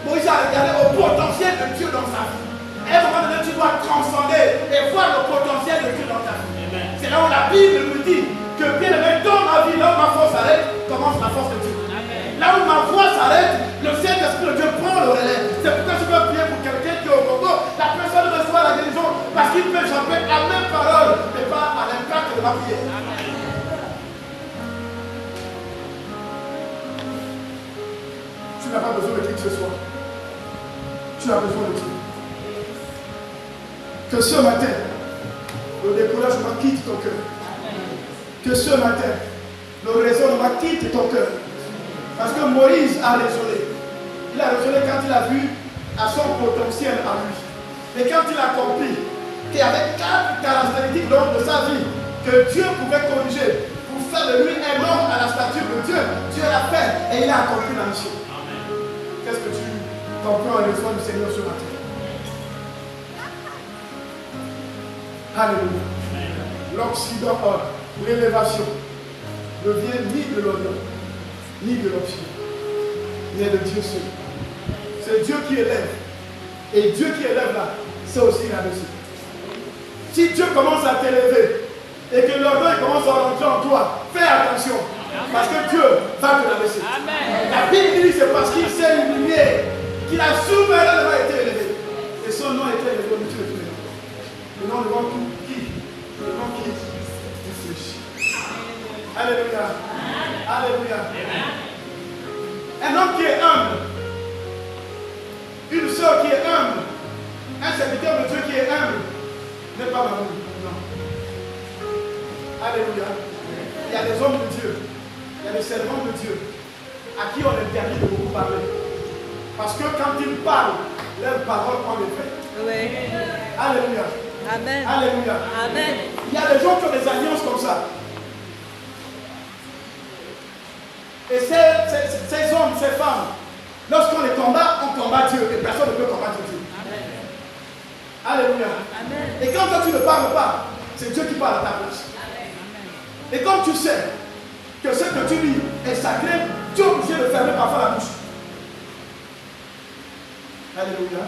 Moïse a regardé au potentiel de Dieu dans sa vie. Et à un moment donné, tu dois transcender et voir le potentiel de Dieu dans ta vie. C'est là où la Bible nous dit que bien aimé, dans ma vie, là où ma force s'arrête, commence la force de Dieu. Amen. Là où ma voix s'arrête, le Saint-Esprit de Dieu prend le relais. C'est pourquoi je veux prier pour quelqu'un qui est au Congo. La personne reçoit la guérison parce qu'il peut chanter la même parole, mais pas à l'impact de ma prière. Amen. Tu n'as pas besoin de qui que ce soit. Tu as besoin de Dieu. Que ce matin, le découragement quitte ton cœur. Que ce matin, le raisonnement quitte ton cœur. Parce que Moïse a raisonné. Il a raisonné quand il a vu à son potentiel à lui. Et quand il a compris qu'il y avait 4 caractéristiques lors de sa vie que Dieu pouvait corriger pour faire de lui un homme à la stature de Dieu, Dieu l'a fait et il a accompli la mission. Qu'est-ce que tu comprends à l'effort du Seigneur ce matin? Alléluia. L'Occident, l'élévation, ne vient ni de l'Orient, ni de l'Occident, mais de Dieu seul. C'est Dieu qui élève. Et Dieu qui élève là, c'est aussi là-dessus. Si Dieu commence à t'élever et que l'orgueil commence à rentrer en toi, fais attention. Parce que Dieu va te l'abaisser. La Bible dit c'est parce qu'il s'est humilié qu'il a souverainement été élevé. Et son nom a été élevé au milieu de tous les noms. Le nom devant tout qui? Le nom qui réfléchit. Alléluia. Alléluia. Un homme qui est humble, une soeur qui est humble, un serviteur de Dieu qui est humble, n'est pas malheureux. Non. Alléluia. Il y a des hommes de Dieu. Il y a des servants de Dieu à qui on interdit de beaucoup parler. Parce que quand ils parlent, leurs paroles ont effet. Oui. Alléluia. Amen. Alléluia. Amen. Il y a des gens qui ont des alliances comme ça. Et ces hommes, ces femmes, lorsqu'on les combat, on combat Dieu. Et personne ne peut combattre Dieu. Amen. Alléluia. Amen. Et quand toi tu ne parles pas, c'est Dieu qui parle à ta place. Amen. Et quand tu sais que ce que tu dis est sacré, tu es obligé de fermer parfois la bouche. Alléluia.